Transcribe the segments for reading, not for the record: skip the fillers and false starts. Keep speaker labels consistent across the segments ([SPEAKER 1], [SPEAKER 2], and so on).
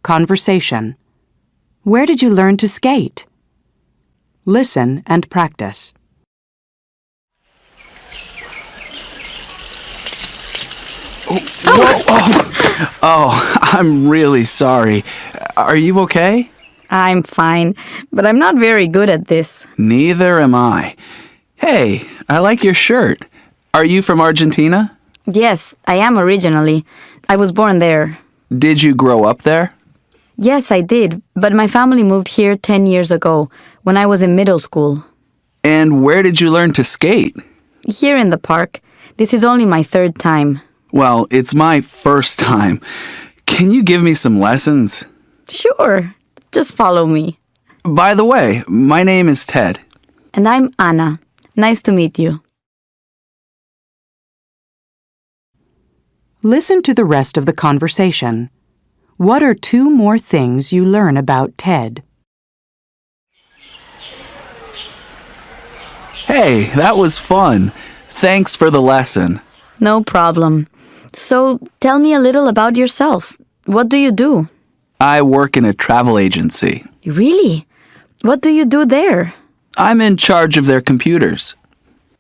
[SPEAKER 1] conversation. Where did you learn to skate? Listen and practice.
[SPEAKER 2] Oh, I'm really sorry. Are you okay?
[SPEAKER 3] I'm fine, but I'm not very good at this.
[SPEAKER 2] Neither am I. Hey, I like your shirt. Are you from Argentina?
[SPEAKER 3] Yes, I am originally. I was born there.
[SPEAKER 2] Did you grow up there?
[SPEAKER 3] Yes, I did, but my family moved here 10 years ago, when I was in middle school.
[SPEAKER 2] And where did you learn to skate?
[SPEAKER 3] Here in the park. This is only my third time.
[SPEAKER 2] Well, it's my first time. Can you give me some lessons?
[SPEAKER 3] Sure, just follow me.
[SPEAKER 2] By the way, my name is Ted.
[SPEAKER 3] And I'm Anna. Nice to meet you.
[SPEAKER 1] Listen to the rest of the conversation. What are 2 more things you learn about Ted?
[SPEAKER 2] Hey, that was fun. Thanks for the lesson.
[SPEAKER 3] No problem. So, tell me a little about yourself. What do you do?
[SPEAKER 2] I work in a travel agency.
[SPEAKER 3] Really? What do you do there?
[SPEAKER 2] I'm in charge of their computers.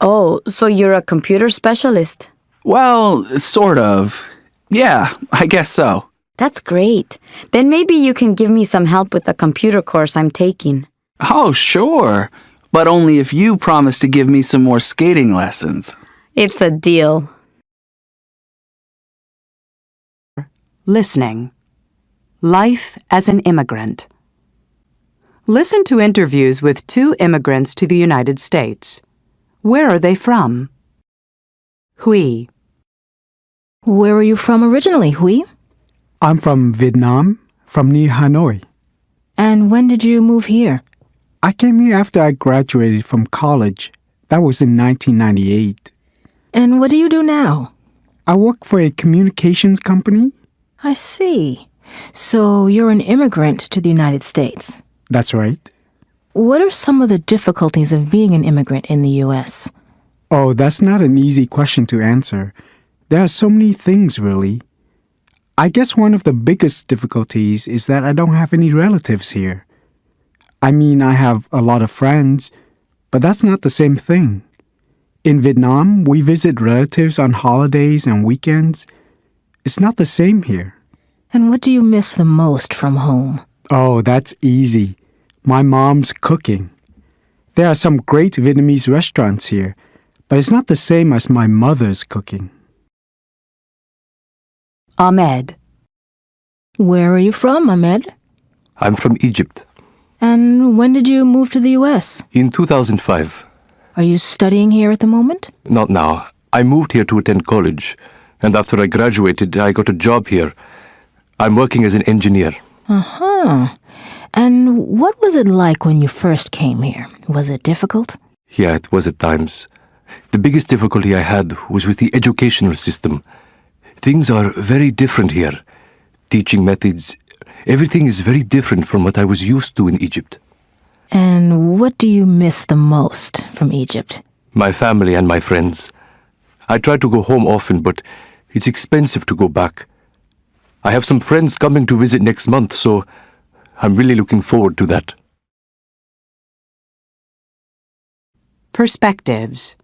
[SPEAKER 3] Oh, so you're a computer specialist?
[SPEAKER 2] Well, sort of. Yeah, I guess so.
[SPEAKER 3] That's great. Then maybe you can give me some help with the computer course I'm taking.
[SPEAKER 2] Oh, sure. But only if you promise to give me some more skating lessons.
[SPEAKER 3] It's a deal.
[SPEAKER 1] Listening. Life as an immigrant. Listen to interviews with 2 immigrants to the United States. Where are they from? Huy.
[SPEAKER 4] Where are you from originally, Huy?
[SPEAKER 5] I'm from Vietnam, from near Hanoi.
[SPEAKER 4] And when did you move here?
[SPEAKER 5] I came here after I graduated from college. That was in 1998.
[SPEAKER 4] And what do you do now?
[SPEAKER 5] I work for a communications company.
[SPEAKER 4] I see. So you're an immigrant to the United States.
[SPEAKER 5] That's right.
[SPEAKER 4] What are some of the difficulties of being an immigrant in the U.S.?
[SPEAKER 5] Oh, that's not an easy question to answer. There are so many things, really. I guess one of the biggest difficulties is that I don't have any relatives here. I mean, I have a lot of friends, but that's not the same thing. In Vietnam, we visit relatives on holidays and weekends. It's not the same here.
[SPEAKER 4] And what do you miss the most from home?
[SPEAKER 5] Oh, that's easy. My mom's cooking. There are some great Vietnamese restaurants here, but it's not the same as my mother's cooking.
[SPEAKER 1] Ahmed.
[SPEAKER 4] Where are you from, Ahmed?
[SPEAKER 6] I'm from Egypt.
[SPEAKER 4] And when did you move to the U.S.?
[SPEAKER 6] In 2005.
[SPEAKER 4] Are you studying here at the moment?
[SPEAKER 6] Not now. I moved here to attend college, and after I graduated, I got a job here. I'm working as an engineer.
[SPEAKER 4] Uh-huh. And what was it like when you first came here? Was it difficult?
[SPEAKER 6] Yeah, it was at times. The biggest difficulty I had was with the educational system. Things are very different here. Teaching methods, everything is very different from what I was used to in Egypt.
[SPEAKER 4] And what do you miss the most from Egypt?
[SPEAKER 6] My family and my friends. I try to go home often, but it's expensive to go back. I have some friends coming to visit next month, so I'm really looking forward to that.
[SPEAKER 1] Perspectives.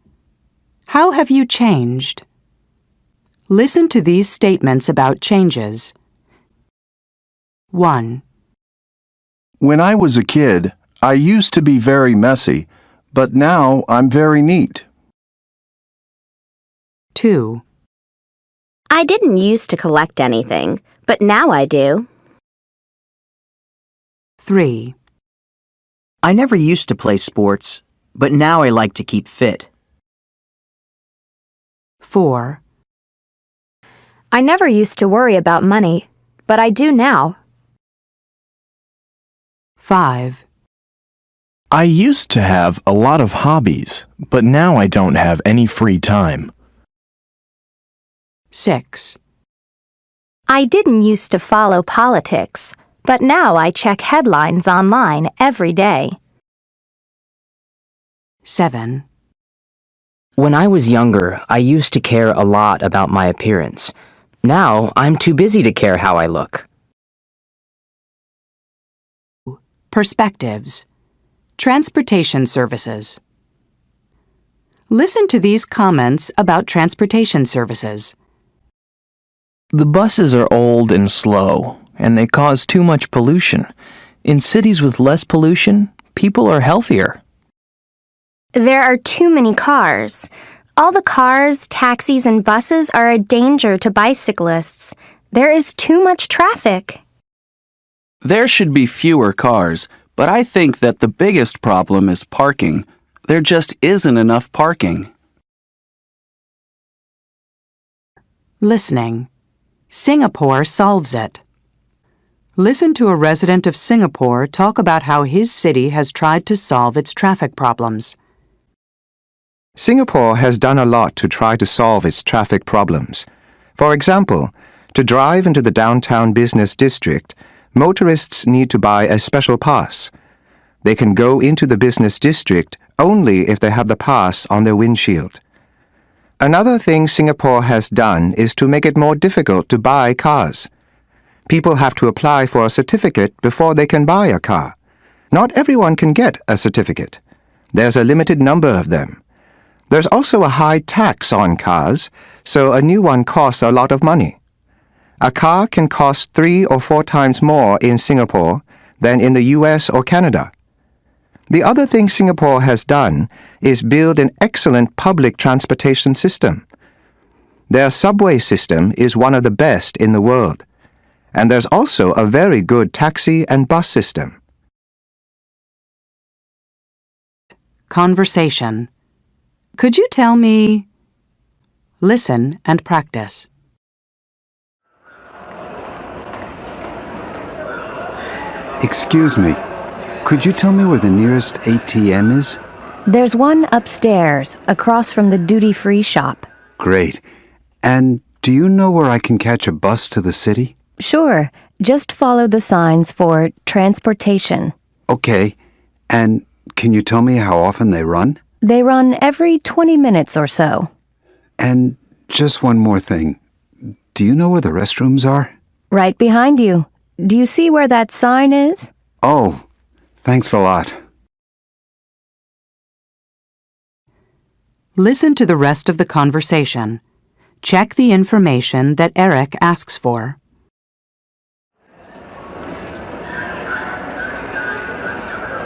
[SPEAKER 1] How have you changed? Listen to these statements about changes. 1.
[SPEAKER 7] When I was a kid, I used to be very messy, but now I'm very neat.
[SPEAKER 1] 2.
[SPEAKER 8] I didn't used to collect anything, but now I do.
[SPEAKER 1] 3.
[SPEAKER 9] I never used to play sports, but now I like to keep fit.
[SPEAKER 1] 4.
[SPEAKER 10] I never used to worry about money, but I do now.
[SPEAKER 1] 5.
[SPEAKER 11] I used to have a lot of hobbies, but now I don't have any free time.
[SPEAKER 1] 6.
[SPEAKER 10] I didn't used to follow politics, but now I check headlines online every day.
[SPEAKER 1] 7.
[SPEAKER 12] When I was younger, I used to care a lot about my appearance. Now, I'm too busy to care how I look.
[SPEAKER 1] perspectives, transportation services. Listen to these comments about transportation services.
[SPEAKER 12] The buses are old and slow, and they cause too much pollution. In cities with less pollution, people are healthier.
[SPEAKER 10] There are too many cars. All the cars, taxis, and buses are a danger to bicyclists. There is too much traffic.
[SPEAKER 2] There should be fewer cars, but I think that the biggest problem is parking. There just isn't enough parking.
[SPEAKER 1] Listening. Singapore solves it. Listen to a resident of Singapore talk about how his city has tried to solve its traffic problems.
[SPEAKER 13] Singapore has done a lot to try to solve its traffic problems. For example, to drive into the downtown business district, motorists need to buy a special pass. They can go into the business district only if they have the pass on their windshield. Another thing Singapore has done is to make it more difficult to buy cars. People have to apply for a certificate before they can buy a car. Not everyone can get a certificate. There's a limited number of them. There's also a high tax on cars, so a new one costs a lot of money. A car can cost 3 or 4 times more in Singapore than in the US or Canada. The other thing Singapore has done is build an excellent public transportation system. Their subway system is one of the best in the world, and there's also a very good taxi and bus system.
[SPEAKER 1] Conversation. Could you tell me? Listen and practice.
[SPEAKER 14] Excuse me, could you tell me where the nearest ATM is?
[SPEAKER 15] There's one upstairs, across from the duty-free shop.
[SPEAKER 14] Great. And do you know where I can catch a bus to the city?
[SPEAKER 15] Sure, just follow the signs for transportation.
[SPEAKER 14] Okay. And can you tell me how often they run?
[SPEAKER 15] They run every 20 minutes or so.
[SPEAKER 14] And just one more thing. Do you know where the restrooms are?
[SPEAKER 15] Right behind you. Do you see where that sign is?
[SPEAKER 14] Oh, thanks a lot.
[SPEAKER 1] Listen to the rest of the conversation. Check the information that Eric asks for.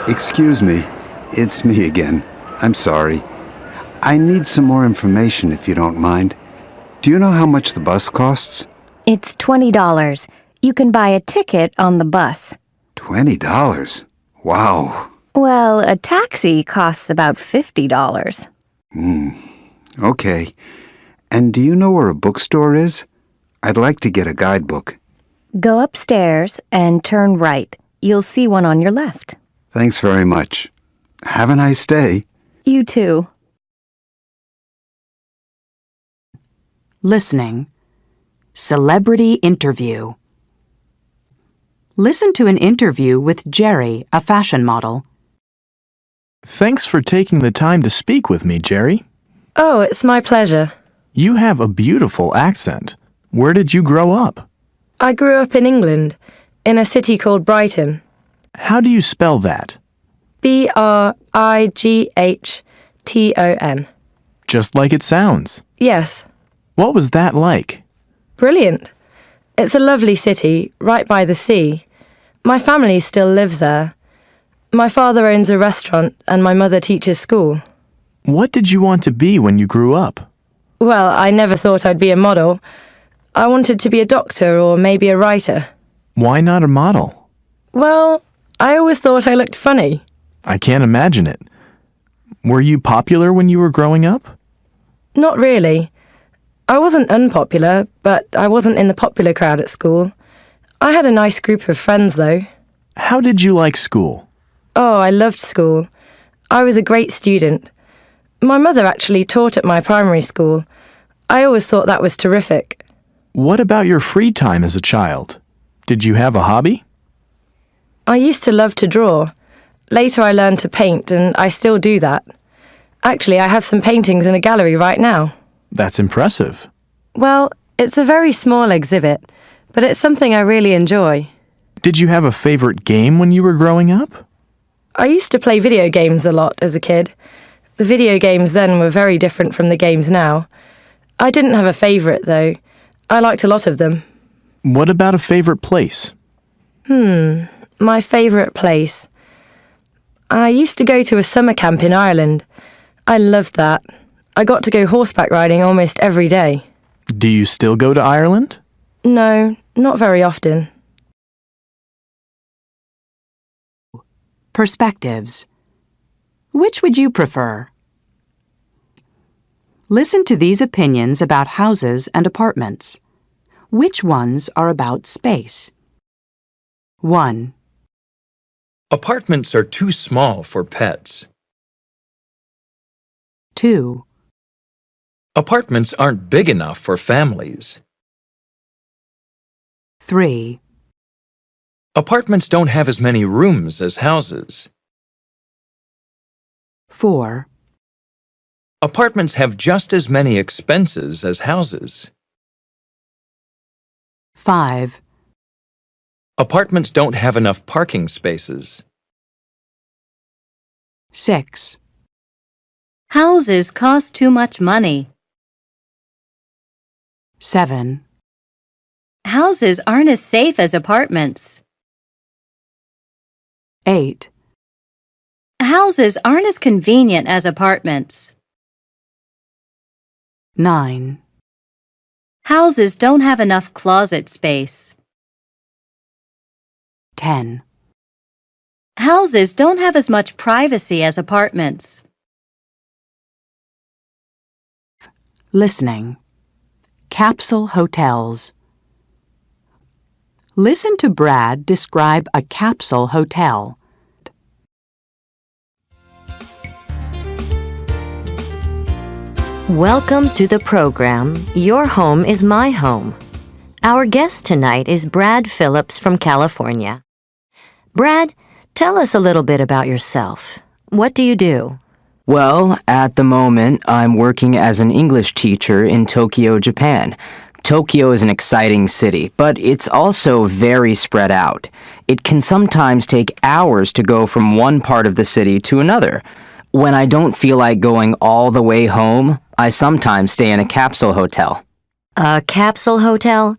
[SPEAKER 14] Excuse me, it's me again. I'm sorry. I need some more information if you don't mind. Do you know how much the bus costs?
[SPEAKER 15] It's $20. You can buy a ticket on the bus.
[SPEAKER 14] $20? Wow.
[SPEAKER 15] Well, a taxi costs about $50.
[SPEAKER 14] Okay. And do you know where a bookstore is? I'd like to get a guidebook.
[SPEAKER 15] Go upstairs and turn right. You'll see one on your left.
[SPEAKER 14] Thanks very much. Have a nice day.
[SPEAKER 15] You too.
[SPEAKER 1] Listening. Celebrity interview. Listen to an interview with Jerry, a fashion model.
[SPEAKER 11] Thanks for taking the time to speak with me, Jerry.
[SPEAKER 16] Oh, it's my pleasure.
[SPEAKER 11] You have a beautiful accent. Where did you grow up?
[SPEAKER 16] I grew up in England, in a city called Brighton.
[SPEAKER 11] How do you spell that?
[SPEAKER 16] Brighton.
[SPEAKER 11] Just like it sounds.
[SPEAKER 16] Yes.
[SPEAKER 11] What was that like?
[SPEAKER 16] Brilliant. It's a lovely city, right by the sea. My family still lives there. My father owns a restaurant and my mother teaches school.
[SPEAKER 11] What did you want to be when you grew up?
[SPEAKER 16] Well, I never thought I'd be a model. I wanted to be a doctor or maybe a writer.
[SPEAKER 11] Why not a model?
[SPEAKER 16] Well, I always thought I looked funny.
[SPEAKER 11] I can't imagine it. Were you popular when you were growing up?
[SPEAKER 16] Not really. I wasn't unpopular, but I wasn't in the popular crowd at school. I had a nice group of friends, though.
[SPEAKER 11] How did you like school?
[SPEAKER 16] Oh, I loved school. I was a great student. My mother actually taught at my primary school. I always thought that was terrific.
[SPEAKER 11] What about your free time as a child? Did you have a hobby?
[SPEAKER 16] I used to love to draw. Later I learned to paint, and I still do that. Actually, I have some paintings in a gallery right now.
[SPEAKER 11] That's impressive.
[SPEAKER 16] Well, it's a very small exhibit, but it's something I really enjoy.
[SPEAKER 11] Did you have a favorite game when you were growing up?
[SPEAKER 16] I used to play video games a lot as a kid. The video games then were very different from the games now. I didn't have a favourite, though. I liked a lot of them.
[SPEAKER 11] What about a favorite place?
[SPEAKER 16] My favourite place. I used to go to a summer camp in Ireland. I loved that. I got to go horseback riding almost every day.
[SPEAKER 11] Do you still go to Ireland?
[SPEAKER 16] No, not very often.
[SPEAKER 1] Perspectives. Which would you prefer? Listen to these opinions about houses and apartments. Which ones are about space? 1.
[SPEAKER 17] Apartments are too small for pets.
[SPEAKER 1] 2.
[SPEAKER 17] Apartments aren't big enough for families.
[SPEAKER 1] 3.
[SPEAKER 17] Apartments don't have as many rooms as houses.
[SPEAKER 1] 4.
[SPEAKER 17] Apartments have just as many expenses as houses.
[SPEAKER 1] 5.
[SPEAKER 17] Apartments don't have enough parking spaces.
[SPEAKER 1] 6.
[SPEAKER 18] Houses cost too much money.
[SPEAKER 1] 7.
[SPEAKER 18] Houses aren't as safe as apartments.
[SPEAKER 1] 8.
[SPEAKER 18] Houses aren't as convenient as apartments.
[SPEAKER 1] 9.
[SPEAKER 18] Houses don't have enough closet space.
[SPEAKER 1] 10.
[SPEAKER 18] Houses don't have as much privacy as apartments.
[SPEAKER 1] Listening. Capsule hotels. Listen to Brad describe a capsule hotel.
[SPEAKER 19] Welcome to the program, Your Home is My Home. Our guest tonight is Brad Phillips from California. Brad, tell us a little bit about yourself. What do you do?
[SPEAKER 12] Well, at the moment, I'm working as an English teacher in Tokyo, Japan. Tokyo is an exciting city, but it's also very spread out. It can sometimes take hours to go from one part of the city to another. When I don't feel like going all the way home, I sometimes stay in a capsule hotel.
[SPEAKER 19] A capsule hotel?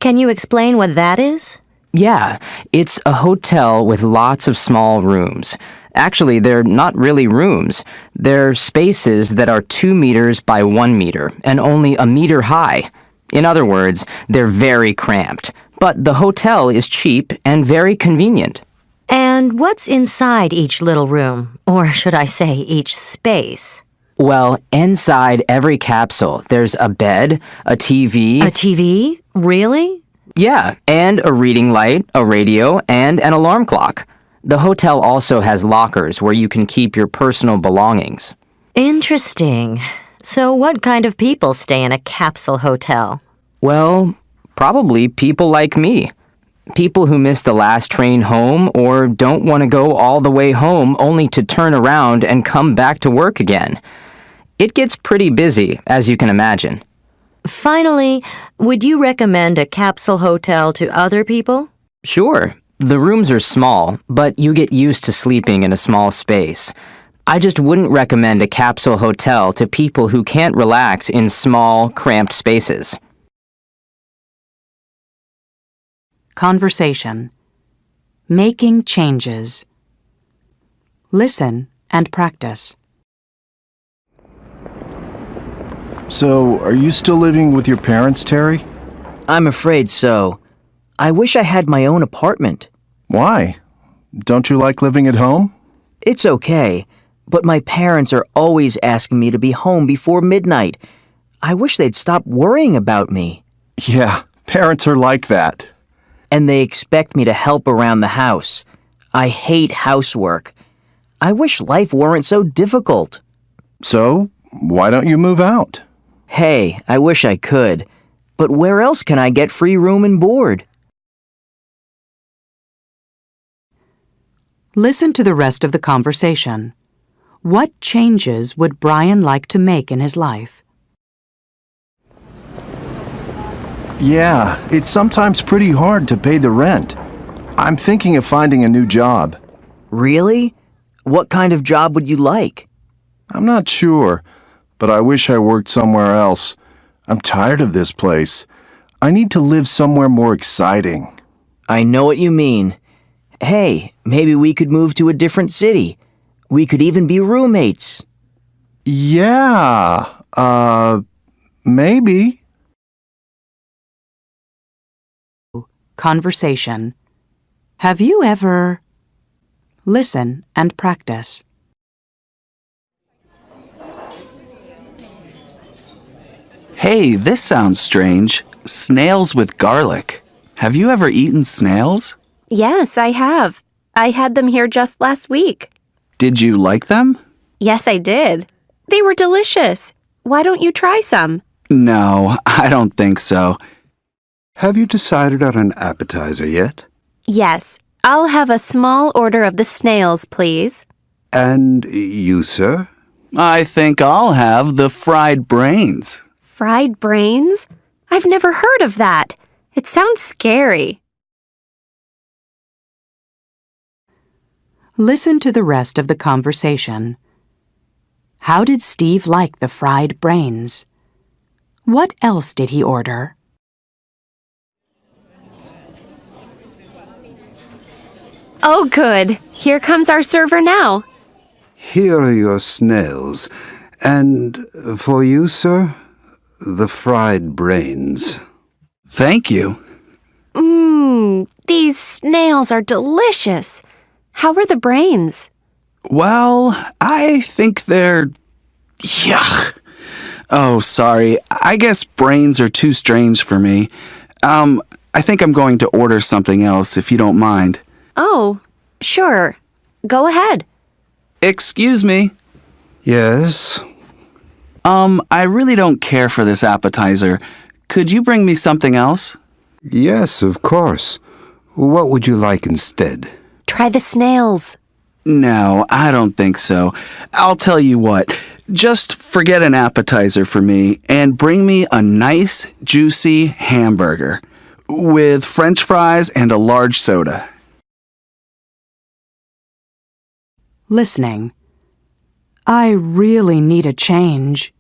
[SPEAKER 19] Can you explain what that is?
[SPEAKER 12] Yeah, it's a hotel with lots of small rooms. Actually, they're not really rooms. They're spaces that are 2 meters by 1 meter and only a meter high. In other words, they're very cramped. But the hotel is cheap and very convenient.
[SPEAKER 19] And what's inside each little room? Or should I say each space?
[SPEAKER 12] Well, inside every capsule, there's a bed, a TV...
[SPEAKER 19] A TV? Really?
[SPEAKER 12] Yeah, and a reading light, a radio, and an alarm clock. The hotel also has lockers where you can keep your personal belongings.
[SPEAKER 19] Interesting. So what kind of people stay in a capsule hotel?
[SPEAKER 12] Well, probably people like me. People who miss the last train home or don't want to go all the way home only to turn around and come back to work again. It gets pretty busy, as you can imagine.
[SPEAKER 19] Finally, would you recommend a capsule hotel to other people?
[SPEAKER 12] Sure. The rooms are small, but you get used to sleeping in a small space. I just wouldn't recommend a capsule hotel to people who can't relax in small, cramped spaces.
[SPEAKER 1] Conversation. Making changes. Listen and practice.
[SPEAKER 7] So, are you still living with your parents, Terry?
[SPEAKER 9] I'm afraid so. I wish I had my own apartment.
[SPEAKER 7] Why? Don't you like living at home?
[SPEAKER 9] It's okay, but my parents are always asking me to be home before midnight. I wish they'd stop worrying about me.
[SPEAKER 7] Yeah, parents are like that.
[SPEAKER 9] And they expect me to help around the house. I hate housework. I wish life weren't so difficult.
[SPEAKER 7] So, why don't you move out?
[SPEAKER 9] Hey, I wish I could. But where else can I get free room and board?
[SPEAKER 1] Listen to the rest of the conversation. What changes would Brian like to make in his life?
[SPEAKER 7] Yeah, it's sometimes pretty hard to pay the rent. I'm thinking of finding a new job.
[SPEAKER 9] Really? What kind of job would you like?
[SPEAKER 7] I'm not sure, but I wish I worked somewhere else. I'm tired of this place. I need to live somewhere more exciting.
[SPEAKER 9] I know what you mean. Hey, maybe we could move to a different city. We could even be roommates.
[SPEAKER 7] Yeah, maybe.
[SPEAKER 1] Conversation. Have you ever... Listen and practice.
[SPEAKER 2] Hey, this sounds strange. Snails with garlic. Have you ever eaten snails?
[SPEAKER 8] Yes, I have. I had them here just last week.
[SPEAKER 2] Did you like them?
[SPEAKER 8] Yes, I did. They were delicious. Why don't you try some?
[SPEAKER 2] No, I don't think so.
[SPEAKER 14] Have you decided on an appetizer yet?
[SPEAKER 8] Yes. I'll have a small order of the snails, please.
[SPEAKER 14] And you, sir?
[SPEAKER 2] I think I'll have the fried brains.
[SPEAKER 8] Fried brains? I've never heard of that. It sounds scary.
[SPEAKER 1] Listen to the rest of the conversation. How did Steve like the fried brains? What else did he order?
[SPEAKER 8] Oh, good. Here comes our server now.
[SPEAKER 14] Here are your snails. And for you, sir, the fried brains.
[SPEAKER 2] Thank you.
[SPEAKER 8] These snails are delicious. How are the brains?
[SPEAKER 2] Well, I think they're... Yuck. Oh, sorry. I guess brains are too strange for me. I think I'm going to order something else, if you don't mind.
[SPEAKER 8] Oh, sure. Go ahead.
[SPEAKER 2] Excuse me.
[SPEAKER 14] Yes?
[SPEAKER 2] I really don't care for this appetizer. Could you bring me something else?
[SPEAKER 14] Yes, of course. What would you like instead?
[SPEAKER 8] Try the snails.
[SPEAKER 2] No, I don't think so. I'll tell you what. Just forget an appetizer for me and bring me a nice, juicy hamburger with French fries and a large soda.
[SPEAKER 1] Listening. I really need a change.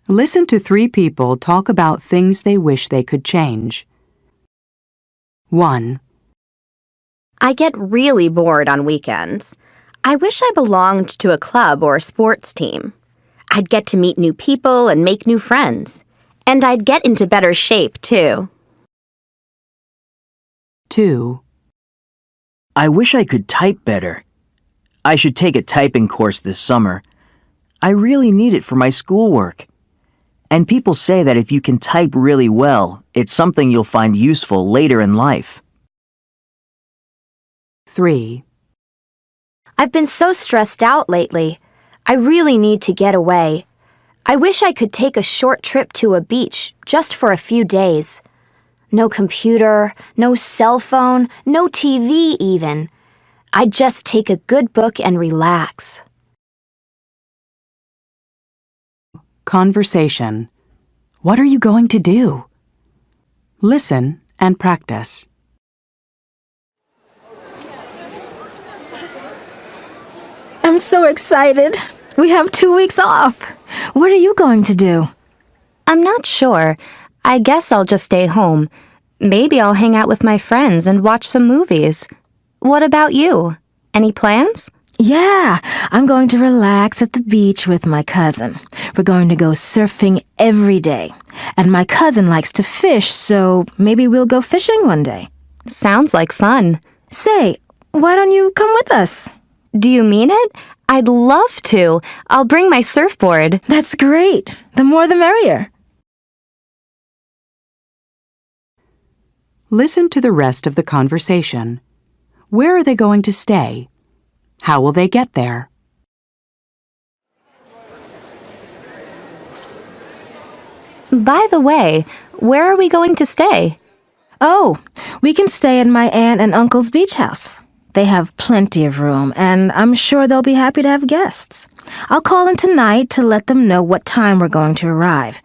[SPEAKER 1] Listen to 3 people talk about things they wish they could change. 1.
[SPEAKER 8] I get really bored on weekends. I wish I belonged to a club or a sports team. I'd get to meet new people and make new friends. And I'd get into better shape, too.
[SPEAKER 1] 2.
[SPEAKER 9] I wish I could type better. I should take a typing course this summer. I really need it for my schoolwork. And people say that if you can type really well, it's something you'll find useful later in life.
[SPEAKER 1] 3.
[SPEAKER 10] I've been so stressed out lately. I really need to get away. I wish I could take a short trip to a beach, just for a few days. No computer, no cell phone, no TV even. I'd just take a good book and relax.
[SPEAKER 1] Conversation. What are you going to do? Listen and practice.
[SPEAKER 4] I'm so excited. We have 2 weeks off. What are you going to do?
[SPEAKER 10] I'm not sure. I guess I'll just stay home. Maybe I'll hang out with my friends and watch some movies. What about you? Any plans?
[SPEAKER 4] Yeah, I'm going to relax at the beach with my cousin. We're going to go surfing every day. And my cousin likes to fish, so maybe we'll go fishing one day.
[SPEAKER 10] Sounds like fun.
[SPEAKER 4] Say, why don't you come with us?
[SPEAKER 10] Do you mean it? I'd love to. I'll bring my surfboard.
[SPEAKER 4] That's great. The more the merrier.
[SPEAKER 1] Listen to the rest of the conversation. Where are they going to stay? How will they get there?
[SPEAKER 10] By the way, where are we going to stay?
[SPEAKER 4] Oh, we can stay at my aunt and uncle's beach house. They have plenty of room, and I'm sure they'll be happy to have guests. I'll call in tonight to let them know what time we're going to arrive.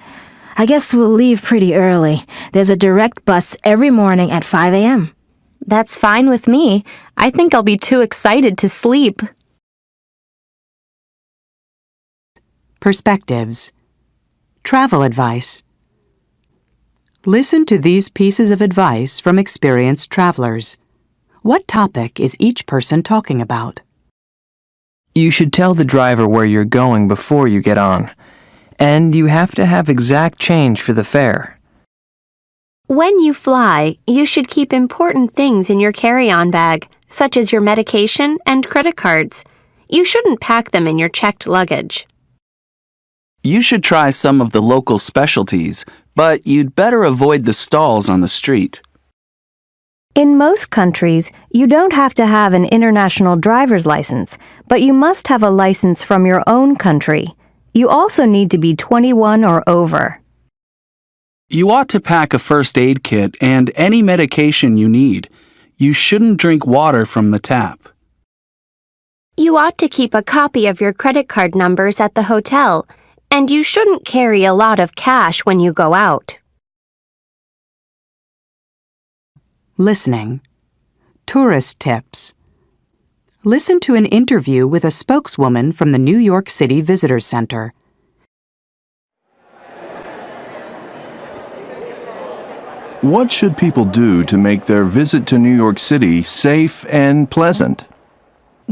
[SPEAKER 4] I guess we'll leave pretty early. There's a direct bus every morning at 5 a.m.
[SPEAKER 10] That's fine with me. I think I'll be too excited to sleep.
[SPEAKER 1] Perspectives. Travel advice. Listen to these pieces of advice from experienced travelers. What topic is each person talking about?
[SPEAKER 20] You should tell the driver where you're going before you get on. And you have to have exact change for the fare.
[SPEAKER 8] When you fly, you should keep important things in your carry-on bag, such as your medication and credit cards. You shouldn't pack them in your checked luggage.
[SPEAKER 2] You should try some of the local specialties, but you'd better avoid the stalls on the street.
[SPEAKER 15] In most countries, you don't have to have an international driver's license, but you must have a license from your own country. You also need to be 21 or over.
[SPEAKER 2] You ought to pack a first aid kit and any medication you need. You shouldn't drink water from the tap.
[SPEAKER 8] You ought to keep a copy of your credit card numbers at the hotel, and you shouldn't carry a lot of cash when you go out.
[SPEAKER 1] Listening. Tourist tips. Listen to an interview with a spokeswoman from the New York City Visitor Center.
[SPEAKER 7] What should people do to make their visit to New York City safe and pleasant?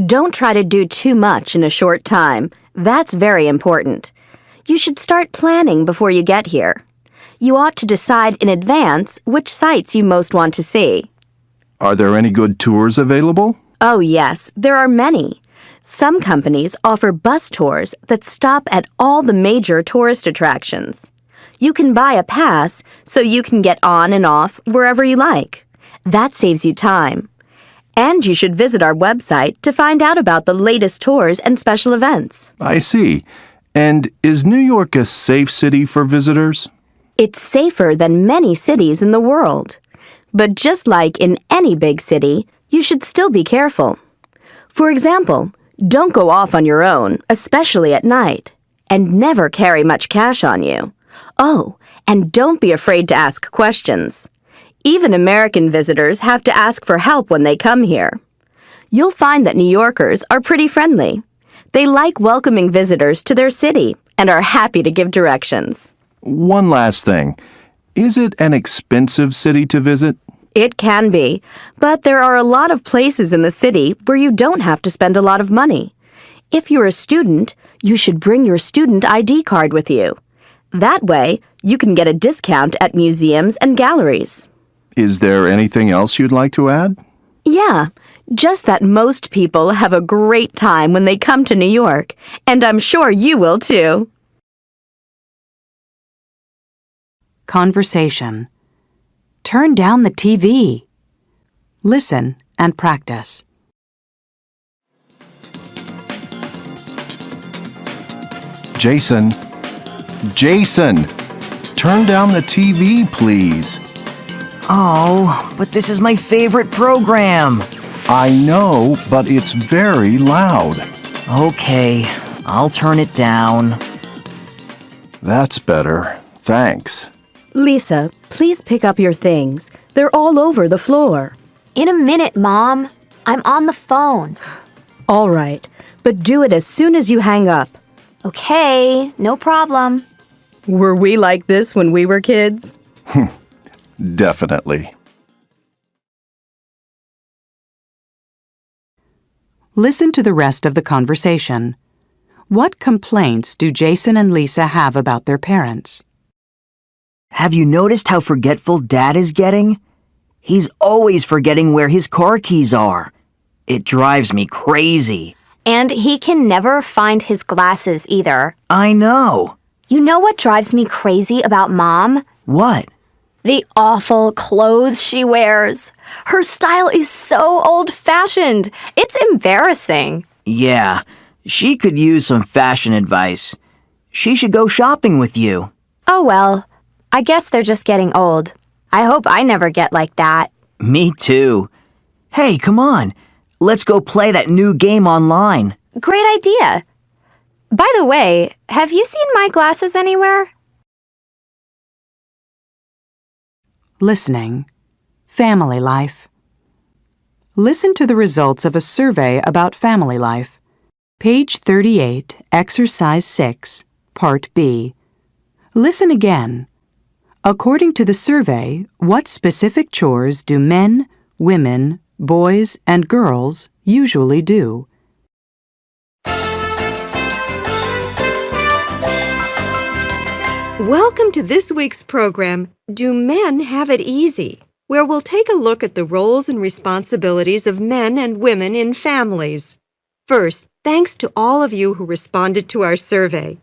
[SPEAKER 8] Don't try to do too much in a short time. That's very important. You should start planning before you get here. You ought to decide in advance which sites you most want to see.
[SPEAKER 7] Are there any good tours available?
[SPEAKER 8] Oh yes, there are many. Some companies offer bus tours that stop at all the major tourist attractions. You can buy a pass so you can get on and off wherever you like. That saves you time. And you should visit our website to find out about the latest tours and special events.
[SPEAKER 7] I see. And is New York a safe city for visitors?
[SPEAKER 8] It's safer than many cities in the world. But just like in any big city, you should still be careful. For example, don't go off on your own, especially at night. And never carry much cash on you. Oh, and don't be afraid to ask questions. Even American visitors have to ask for help when they come here. You'll find that New Yorkers are pretty friendly. They like welcoming visitors to their city and are happy to give directions.
[SPEAKER 7] One last thing. Is it an expensive city to visit?
[SPEAKER 8] It can be, but there are a lot of places in the city where you don't have to spend a lot of money. If you're a student, you should bring your student ID card with you. That way, you can get a discount at museums and galleries.
[SPEAKER 7] Is there anything else you'd like to add?
[SPEAKER 8] Yeah, just that most people have a great time when they come to New York, and I'm sure you will too.
[SPEAKER 1] Conversation. Turn down the TV. Listen and practice.
[SPEAKER 7] Jason, turn down the TV, please.
[SPEAKER 9] Oh, but this is my favorite program.
[SPEAKER 7] I know, but it's very loud.
[SPEAKER 9] Okay, I'll turn it down.
[SPEAKER 7] That's better. Thanks.
[SPEAKER 8] Lisa, please pick up your things. They're all over the floor.
[SPEAKER 10] In a minute, Mom. I'm on the phone.
[SPEAKER 8] All right, but do it as soon as you hang up.
[SPEAKER 10] Okay, no problem.
[SPEAKER 8] Were we like this when we were kids?
[SPEAKER 7] Definitely.
[SPEAKER 1] Listen to the rest of the conversation. What complaints do Jason and Lisa have about their parents?
[SPEAKER 9] Have you noticed how forgetful Dad is getting? He's always forgetting where his car keys are. It drives me crazy.
[SPEAKER 10] And he can never find his glasses either.
[SPEAKER 9] I know.
[SPEAKER 10] You know what drives me crazy about Mom?
[SPEAKER 9] What?
[SPEAKER 10] The awful clothes she wears. Her style is so old-fashioned. It's embarrassing.
[SPEAKER 9] Yeah, she could use some fashion advice. She should go shopping with you.
[SPEAKER 10] Oh well, I guess they're just getting old. I hope I never get like that.
[SPEAKER 9] Me too. Hey, come on. Let's go play that new game online.
[SPEAKER 10] Great idea. By the way, have you seen my glasses anywhere?
[SPEAKER 1] Listening. Family life. Listen to the results of a survey about family life. Page 38, Exercise 6, Part B. Listen again. According to the survey, what specific chores do men, women, boys, and girls usually do?
[SPEAKER 21] Welcome to this week's program, Do Men Have It Easy?, where we'll take a look at the roles and responsibilities of men and women in families. First, thanks to all of you who responded to our survey.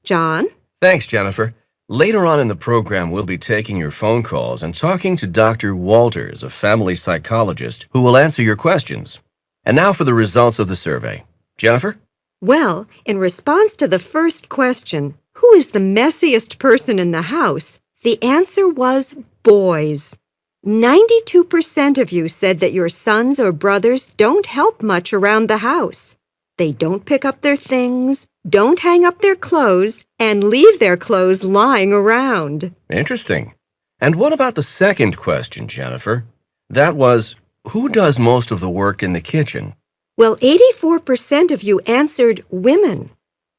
[SPEAKER 21] John?
[SPEAKER 22] Thanks, Jennifer. Later on in the program, we'll be taking your phone calls and talking to Dr. Walters, a family psychologist, who will answer your questions. And now for the results of the survey. Jennifer?
[SPEAKER 21] Well, in response to the first question, who is the messiest person in the house? The answer was boys. 92% of you said that your sons or brothers don't help much around the house. They don't pick up their things, don't hang up their clothes, and leave their clothes lying around.
[SPEAKER 22] Interesting. And what about the second question, Jennifer? That was, who does most of the work in the kitchen?
[SPEAKER 21] Well, 84% of you answered women.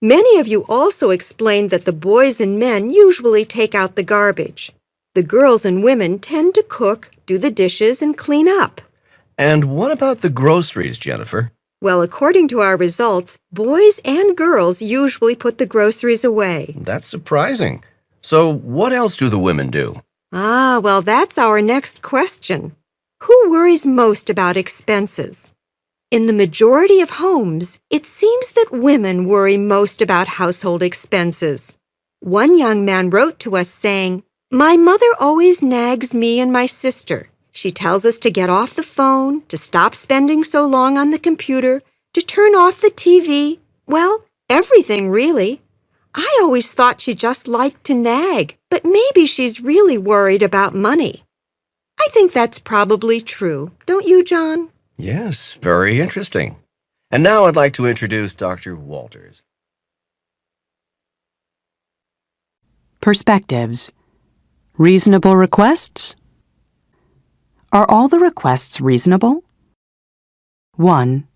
[SPEAKER 21] Many of you also explained that the boys and men usually take out the garbage. The girls and women tend to cook, do the dishes, and clean up.
[SPEAKER 22] And what about the groceries, Jennifer?
[SPEAKER 21] Well, according to our results, boys and girls usually put the groceries away.
[SPEAKER 22] That's surprising. So what else do the women do?
[SPEAKER 21] Well, that's our next question. Who worries most about expenses? In the majority of homes, it seems that women worry most about household expenses. One young man wrote to us saying, "My mother always nags me and my sister. She tells us to get off the phone, to stop spending so long on the computer, to turn off the TV. Well, everything really. I always thought she just liked to nag, but maybe she's really worried about money." I think that's probably true, don't you, John?
[SPEAKER 22] Yes, very interesting. And now I'd like to introduce Dr. Walters.
[SPEAKER 1] Perspectives. Reasonable requests? Are all the requests reasonable? 1.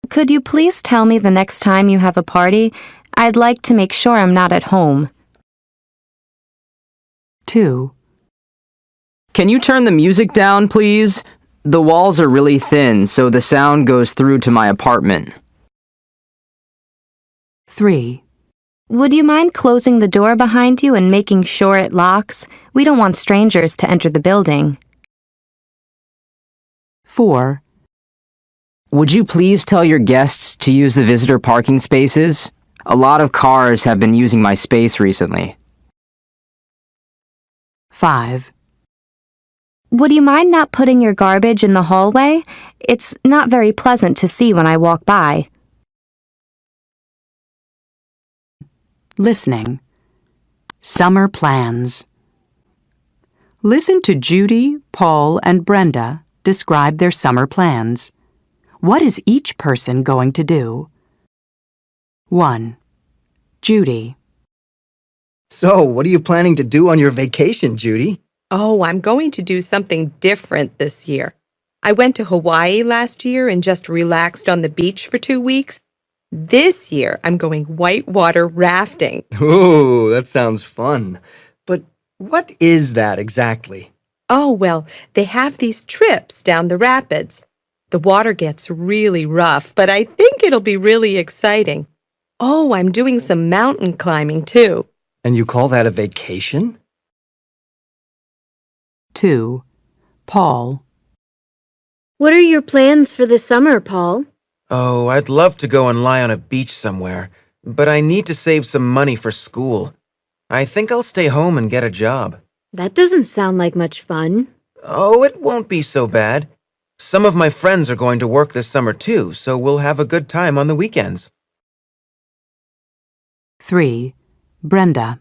[SPEAKER 10] Could you please tell me the next time you have a party? I'd like to make sure I'm not at home.
[SPEAKER 1] 2.
[SPEAKER 12] Can you turn the music down, please? The walls are really thin, so the sound goes through to my apartment.
[SPEAKER 1] 3.
[SPEAKER 10] Would you mind closing the door behind you and making sure it locks? We don't want strangers to enter the building.
[SPEAKER 1] 4.
[SPEAKER 12] Would you please tell your guests to use the visitor parking spaces? A lot of cars have been using my space recently.
[SPEAKER 1] 5.
[SPEAKER 10] Would you mind not putting your garbage in the hallway? It's not very pleasant to see when I walk by.
[SPEAKER 1] Listening. Summer plans. Listen to Judy, Paul, and Brenda describe their summer plans. What is each person going to do? 1. Judy.
[SPEAKER 23] So, what are you planning to do on your vacation, Judy?
[SPEAKER 24] Oh, I'm going to do something different this year. I went to Hawaii last year and just relaxed on the beach for 2 weeks. This year, I'm going whitewater rafting.
[SPEAKER 23] Ooh, that sounds fun. But what is that exactly?
[SPEAKER 24] Oh, well, they have these trips down the rapids. The water gets really rough, but I think it'll be really exciting. Oh, I'm doing some mountain climbing, too.
[SPEAKER 23] And you call that a vacation?
[SPEAKER 1] 2. Paul.
[SPEAKER 25] What are your plans for the summer, Paul?
[SPEAKER 26] Oh, I'd love to go and lie on a beach somewhere, but I need to save some money for school. I think I'll stay home and get a job.
[SPEAKER 25] That doesn't sound like much fun.
[SPEAKER 26] Oh, it won't be so bad. Some of my friends are going to work this summer too, so we'll have a good time on the weekends.
[SPEAKER 1] 3. Brenda.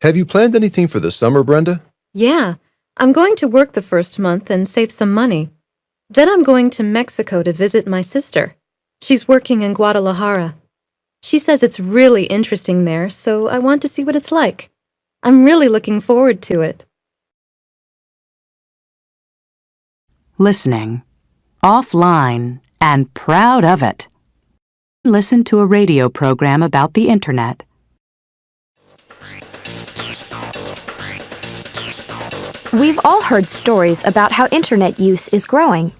[SPEAKER 27] Have you planned anything for the summer, Brenda?
[SPEAKER 28] Yeah, I'm going to work the first month and save some money. Then I'm going to Mexico to visit my sister. She's working in Guadalajara. She says it's really interesting there, so I want to see what it's like. I'm really looking forward to it.
[SPEAKER 1] listening, offline, and proud of it. Listen to a radio program about the Internet.
[SPEAKER 10] We've all heard stories about how internet use is growing.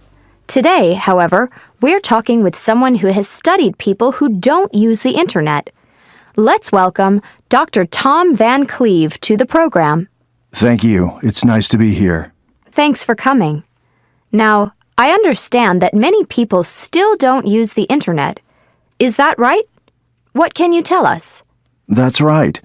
[SPEAKER 10] Today, however, we're talking with someone who has studied people who don't use the internet. Let's welcome Dr. Tom Van Cleve to the program.
[SPEAKER 7] Thank you. It's nice to be here.
[SPEAKER 10] Thanks for coming. Now, I understand that many people still don't use the internet. Is that right? What can you tell us?
[SPEAKER 7] That's right.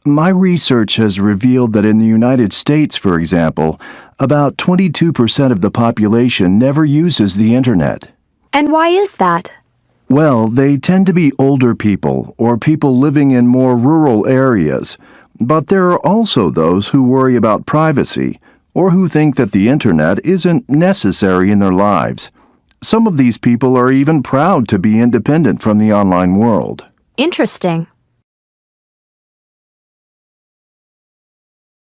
[SPEAKER 7] My research has revealed that in the United States, for example, about 22% of the population never uses the internet.
[SPEAKER 10] And why is that?
[SPEAKER 7] Well, they tend to be older people or people living in more rural areas. But there are also those who worry about privacy or who think that the internet isn't necessary in their lives. Some of these people are even proud to be independent from the online world.
[SPEAKER 10] Interesting.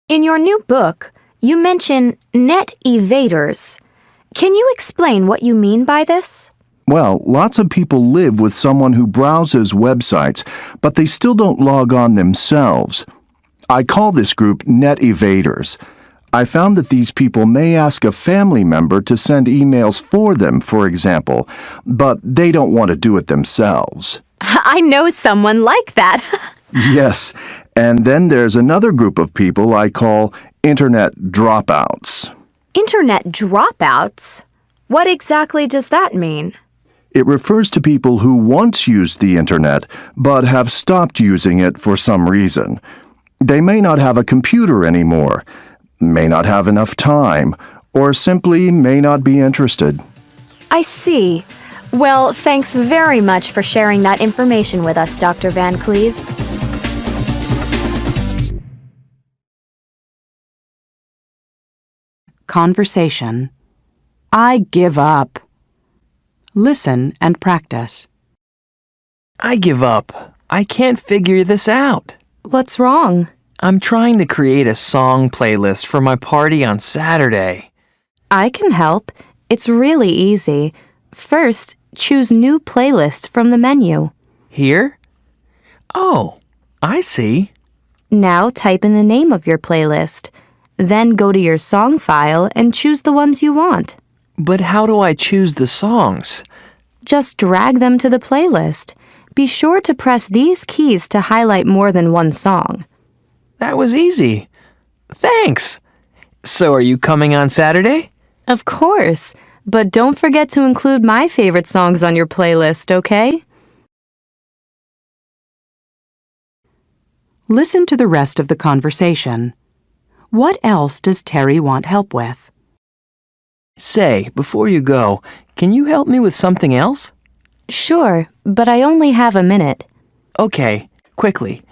[SPEAKER 10] In your new book, you mention net evaders. Can you explain what you mean by this?
[SPEAKER 7] Well, lots of people live with someone who browses websites, but they still don't log on themselves. I call this group net evaders. I found that these people may ask a family member to send emails for them, for example, but they don't want to do it themselves.
[SPEAKER 10] I know someone like that.
[SPEAKER 7] Yes, and then there's another group of people I call internet dropouts.
[SPEAKER 10] Internet dropouts? What exactly does that mean?
[SPEAKER 7] It refers to people who once used the internet but have stopped using it for some reason. They may not have a computer anymore, may not have enough time, or simply may not be interested.
[SPEAKER 10] I see. Well, thanks very much for sharing that information with us, Dr. Van Cleve.
[SPEAKER 1] Conversation. I give up. Listen and practice.
[SPEAKER 20] I give up. I can't figure this out.
[SPEAKER 10] What's wrong?
[SPEAKER 20] I'm trying to create a song playlist for my party on Saturday.
[SPEAKER 10] I can help. It's really easy. First, choose New Playlist from the menu.
[SPEAKER 20] Here? Oh, I see.
[SPEAKER 10] Now type in the name of your playlist. Then go to your song file and choose the ones you want.
[SPEAKER 20] But how do I choose the songs?
[SPEAKER 10] Just drag them to the playlist. Be sure to press these keys to highlight more than one song.
[SPEAKER 20] That was easy. Thanks. So are you coming on Saturday?
[SPEAKER 10] Of course, but don't forget to include my favorite songs on your playlist, okay?
[SPEAKER 1] Listen to the rest of the conversation. What else does Terry want help with?
[SPEAKER 20] Say, before you go, can you help me with something else?
[SPEAKER 10] Sure, but I only have a minute.
[SPEAKER 20] Okay, quickly.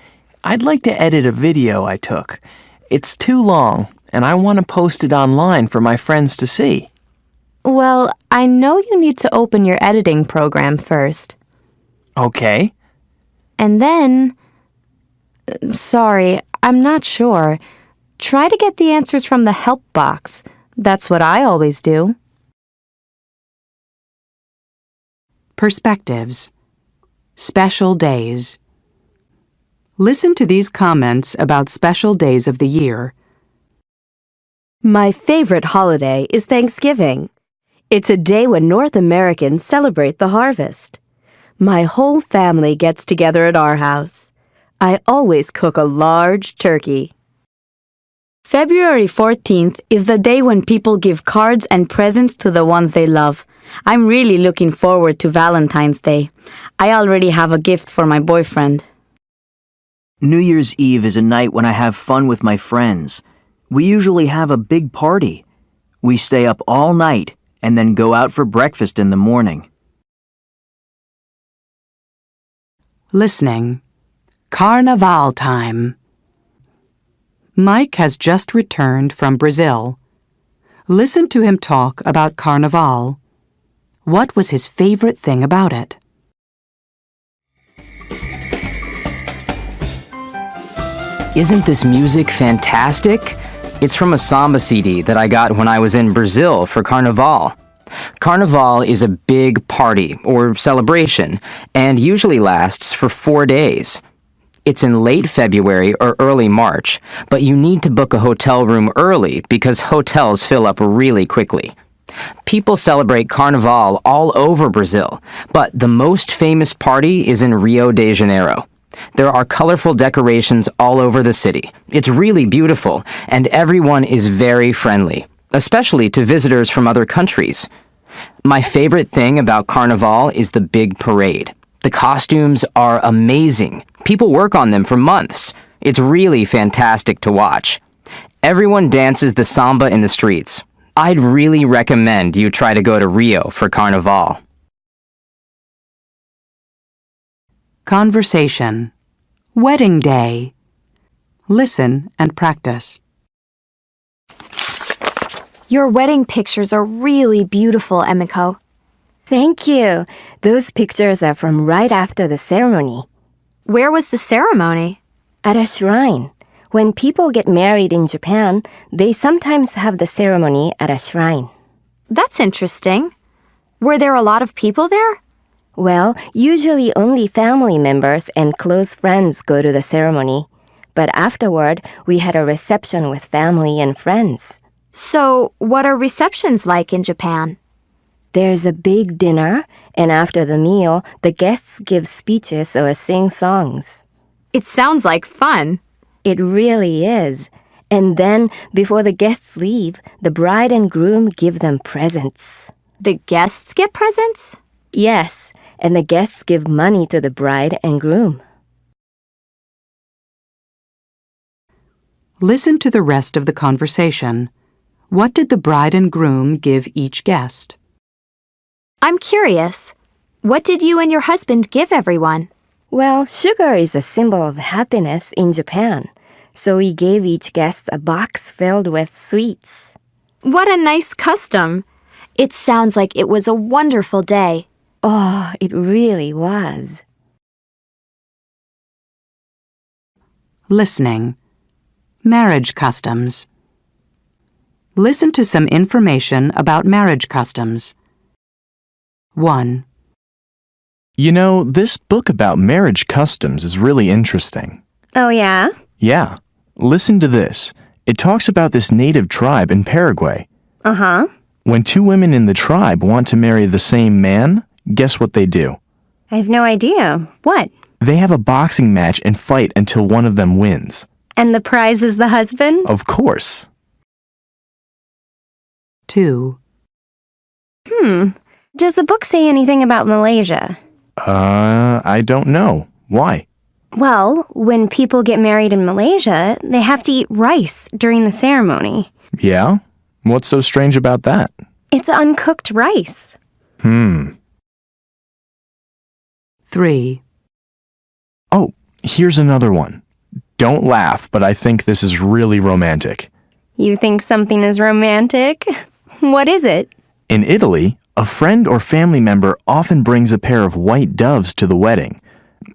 [SPEAKER 20] I'd like to edit a video I took. It's too long, and I want to post it online for my friends to see.
[SPEAKER 10] Well, I know you need to open your editing program first.
[SPEAKER 20] Okay.
[SPEAKER 10] And then... Sorry, I'm not sure. Try to get the answers from the help box. That's what I always do.
[SPEAKER 1] Perspectives. Special days. Listen to these comments about special days of the year.
[SPEAKER 3] My favorite holiday is Thanksgiving. It's a day when North Americans celebrate the harvest. My whole family gets together at our house. I always cook a large turkey. February 14th is the day when people give cards and presents to the ones they love. I'm really looking forward to Valentine's Day. I already have a gift for my boyfriend.
[SPEAKER 9] New Year's Eve is a night when I have fun with my friends. We usually have a big party. We stay up all night and then go out for breakfast in the morning.
[SPEAKER 1] Listening. Carnaval time. Mike has just returned from Brazil. Listen to him talk about Carnaval. What was his favorite thing about it?
[SPEAKER 12] Isn't this music fantastic? It's from a samba CD that I got when I was in Brazil for Carnaval. Carnival is a big party or celebration and usually lasts for 4 days. It's in late February or early March, but you need to book a hotel room early because hotels fill up really quickly. People celebrate Carnival all over Brazil, but the most famous party is in Rio de Janeiro. There are colorful decorations all over the city. It's really beautiful, and everyone is very friendly, especially to visitors from other countries. My favorite thing about Carnival is the big parade. The costumes are amazing. People work on them for months. It's really fantastic to watch. Everyone dances the samba in the streets. I'd really recommend you try to go to Rio for Carnival.
[SPEAKER 1] Conversation. Wedding day. Listen and practice.
[SPEAKER 10] Your wedding pictures are really beautiful, Emiko.
[SPEAKER 15] Thank you. Those pictures are from right after the ceremony.
[SPEAKER 10] Where was the ceremony?
[SPEAKER 15] At a shrine. When people get married in Japan, they sometimes have the ceremony at a shrine.
[SPEAKER 10] That's interesting. Were there a lot of people there?
[SPEAKER 15] Well, usually only family members and close friends go to the ceremony. But afterward, we had a reception with family and friends.
[SPEAKER 10] So, what are receptions like in Japan?
[SPEAKER 15] There's a big dinner, and after the meal, the guests give speeches or sing songs.
[SPEAKER 10] It sounds like fun.
[SPEAKER 15] It really is. And then, before the guests leave, the bride and groom give them presents.
[SPEAKER 10] The guests get presents?
[SPEAKER 15] Yes, and the guests give money to the bride and groom.
[SPEAKER 1] Listen to the rest of the conversation. What did the bride and groom give each guest?
[SPEAKER 10] I'm curious. What did you and your husband give everyone?
[SPEAKER 15] Well, sugar is a symbol of happiness in Japan, so we gave each guest a box filled with sweets.
[SPEAKER 10] What a nice custom. It sounds like it was a wonderful day.
[SPEAKER 15] Oh, it really was.
[SPEAKER 1] Listening. Marriage customs. Listen to some information about marriage customs. 1.
[SPEAKER 5] You know, this book about marriage customs is really interesting.
[SPEAKER 15] Oh, yeah?
[SPEAKER 5] Yeah. Listen to this. It talks about this native tribe in Paraguay.
[SPEAKER 15] Uh-huh.
[SPEAKER 5] When two women in the tribe want to marry the same man, guess what they do?
[SPEAKER 15] I have no idea. What?
[SPEAKER 5] They have a boxing match and fight until one of them wins.
[SPEAKER 15] And the prize is the husband?
[SPEAKER 5] Of course.
[SPEAKER 1] 2.
[SPEAKER 15] Does the book say anything about Malaysia?
[SPEAKER 5] I don't know. Why?
[SPEAKER 15] Well, when people get married in Malaysia, they have to eat rice during the ceremony.
[SPEAKER 5] Yeah? What's so strange about that?
[SPEAKER 15] It's uncooked rice.
[SPEAKER 1] 3.
[SPEAKER 5] Oh, here's another one. Don't laugh, but I think this is really romantic.
[SPEAKER 15] You think something is romantic? What is it?
[SPEAKER 5] In Italy, a friend or family member often brings a pair of white doves to the wedding.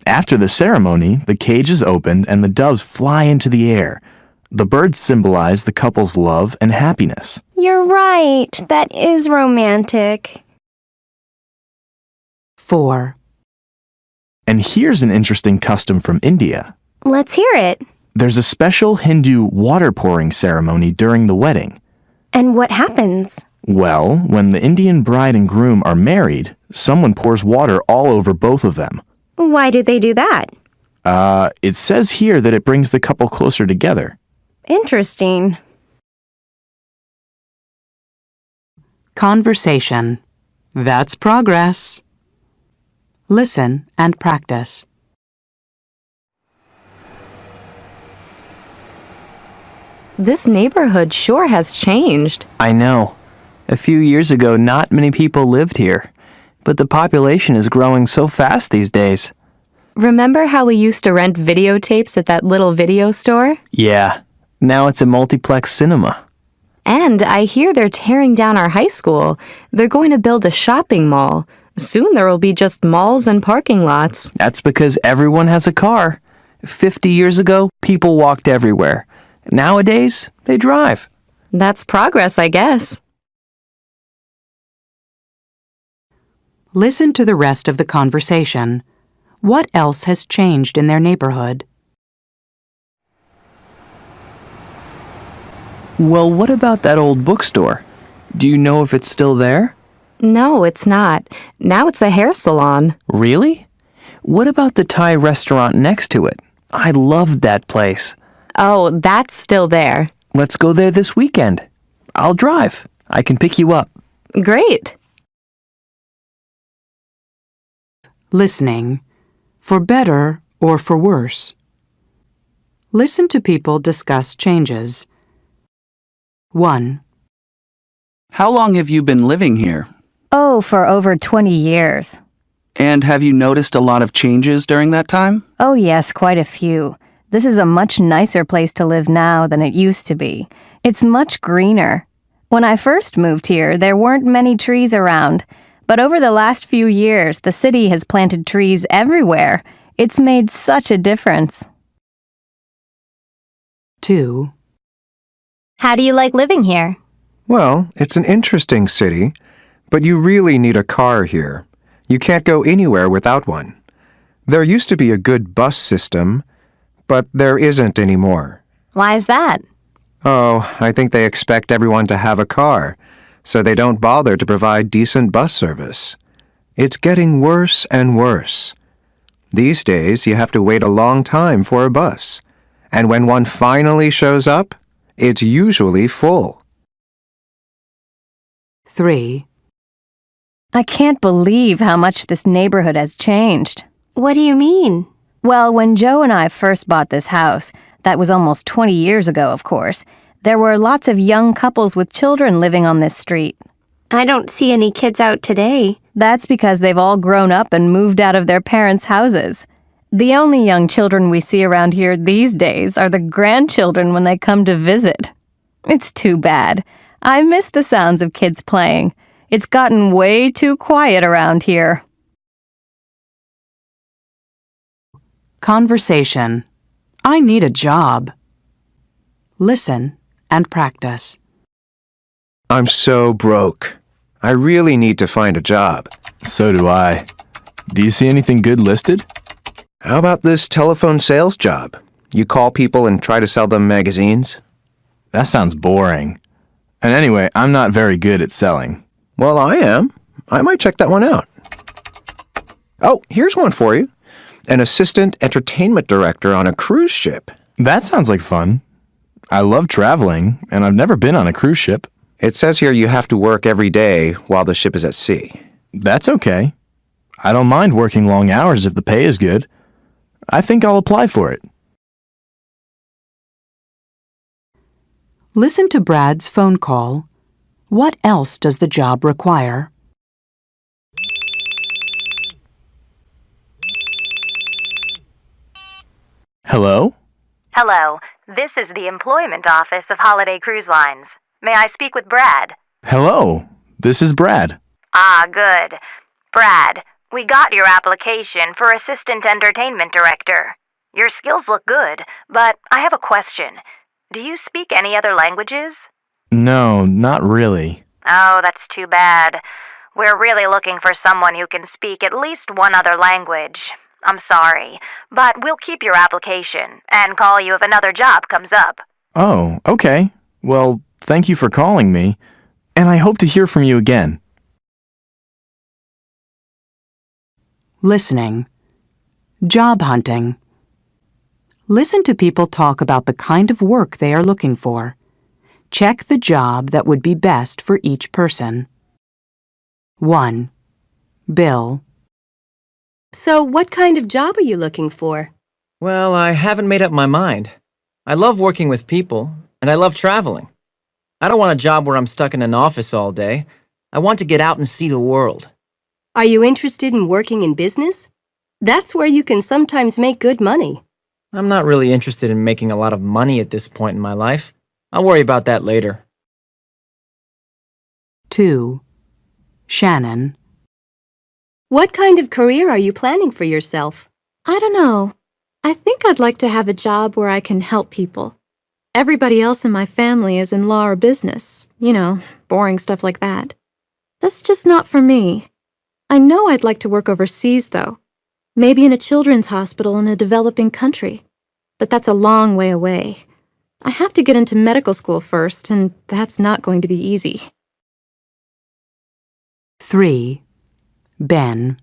[SPEAKER 5] After the ceremony, the cage is opened and the doves fly into the air. The birds symbolize the couple's love and happiness.
[SPEAKER 15] You're right. That is romantic.
[SPEAKER 1] 4.
[SPEAKER 5] And here's an interesting custom from India.
[SPEAKER 15] Let's hear it.
[SPEAKER 5] There's a special Hindu water pouring ceremony during the wedding.
[SPEAKER 15] And what happens?
[SPEAKER 5] Well, when the Indian bride and groom are married, someone pours water all over both of them.
[SPEAKER 15] Why do they do that?
[SPEAKER 5] It says here that it brings the couple closer together.
[SPEAKER 15] Interesting.
[SPEAKER 1] Conversation. That's progress. Listen and practice.
[SPEAKER 24] This neighborhood sure has changed.
[SPEAKER 20] I know. A few years ago, not many people lived here, but the population is growing so fast these days.
[SPEAKER 24] Remember how we used to rent videotapes at that little video store?
[SPEAKER 20] Yeah, now it's a multiplex cinema.
[SPEAKER 24] And I hear they're tearing down our high school. They're going to build a shopping mall. Soon there will be just malls and parking lots.
[SPEAKER 20] That's because everyone has a car. 50 years ago, people walked everywhere. Nowadays, they drive.
[SPEAKER 24] That's progress, I guess.
[SPEAKER 1] Listen to the rest of the conversation. What else has changed in their neighborhood?
[SPEAKER 20] Well, what about that old bookstore? Do you know if it's still there?
[SPEAKER 6] No, it's not. Now it's a hair salon.
[SPEAKER 20] Really? What about the Thai restaurant next to it? I loved that place.
[SPEAKER 6] Oh, that's still there.
[SPEAKER 20] Let's go there this weekend. I'll drive. I can pick you up.
[SPEAKER 6] Great.
[SPEAKER 1] Listening. For better or for worse. Listen to people discuss changes. 1.
[SPEAKER 2] How long have you been living here?
[SPEAKER 15] Oh, for over 20 years.
[SPEAKER 2] And have you noticed a lot of changes during that time?
[SPEAKER 15] Oh, yes, quite a few. This is a much nicer place to live now than it used to be. It's much greener. When I first moved here, there weren't many trees around. But over the last few years, the city has planted trees everywhere. It's made such a difference.
[SPEAKER 1] 2.
[SPEAKER 10] How do you like living here?
[SPEAKER 11] Well, it's an interesting city, but you really need a car here. You can't go anywhere without one. There used to be a good bus system, but there isn't anymore.
[SPEAKER 10] Why is that?
[SPEAKER 11] Oh, I think they expect everyone to have a car, so they don't bother to provide decent bus service. It's getting worse and worse. These days, you have to wait a long time for a bus, and when one finally shows up, it's usually full.
[SPEAKER 1] 3.
[SPEAKER 15] I can't believe how much this neighborhood has changed.
[SPEAKER 10] What do you mean?
[SPEAKER 15] Well, when Joe and I first bought this house, that was almost 20 years ago, of course, there were lots of young couples with children living on this street.
[SPEAKER 10] I don't see any kids out today.
[SPEAKER 15] That's because they've all grown up and moved out of their parents' houses. The only young children we see around here these days are the grandchildren when they come to visit. It's too bad. I miss the sounds of kids playing. It's gotten way too quiet around here.
[SPEAKER 1] Conversation. I need a job. Listen and practice.
[SPEAKER 11] I'm so broke. I really need to find a job.
[SPEAKER 5] So do I. Do you see anything good listed?
[SPEAKER 11] How about this telephone sales job? You call people and try to sell them magazines?
[SPEAKER 5] That sounds boring. And anyway, I'm not very good at selling.
[SPEAKER 11] Well, I am. I might check that one out. Oh, here's one for you. An assistant entertainment director on a cruise ship.
[SPEAKER 5] That sounds like fun. I love traveling, and I've never been on a cruise ship.
[SPEAKER 11] It says here you have to work every day while the ship is at sea.
[SPEAKER 5] That's okay. I don't mind working long hours if the pay is good. I think I'll apply for it.
[SPEAKER 1] Listen to Brad's phone call. What else does the job require?
[SPEAKER 5] Hello?
[SPEAKER 13] Hello, this is the employment office of Holiday Cruise Lines. May I speak with Brad?
[SPEAKER 5] Hello, this is Brad.
[SPEAKER 13] Ah, good. Brad, we got your application for Assistant Entertainment Director. Your skills look good, but I have a question. Do you speak any other languages?
[SPEAKER 5] No, not really.
[SPEAKER 13] Oh, that's too bad. We're really looking for someone who can speak at least one other language. I'm sorry, but we'll keep your application and call you if another job comes up.
[SPEAKER 5] Oh, okay. Well, thank you for calling me, and I hope to hear from you again.
[SPEAKER 1] Listening. Job hunting. Listen to people talk about the kind of work they are looking for. Check the job that would be best for each person. 1. Bill.
[SPEAKER 14] So, what kind of job are you looking for?
[SPEAKER 23] Well, I haven't made up my mind. I love working with people, and I love traveling. I don't want a job where I'm stuck in an office all day. I want to get out and see the world.
[SPEAKER 14] Are you interested in working in business? That's where you can sometimes make good money.
[SPEAKER 23] I'm not really interested in making a lot of money at this point in my life. I'll worry about that later.
[SPEAKER 1] 2. Shannon.
[SPEAKER 14] What kind of career are you planning for yourself?
[SPEAKER 28] I don't know. I think I'd like to have a job where I can help people. Everybody else in my family is in law or business. You know, boring stuff like that. That's just not for me. I know I'd like to work overseas, though. Maybe in a children's hospital in a developing country. But that's a long way away. I have to get into medical school first, and that's not going to be easy.
[SPEAKER 1] 3. Ben.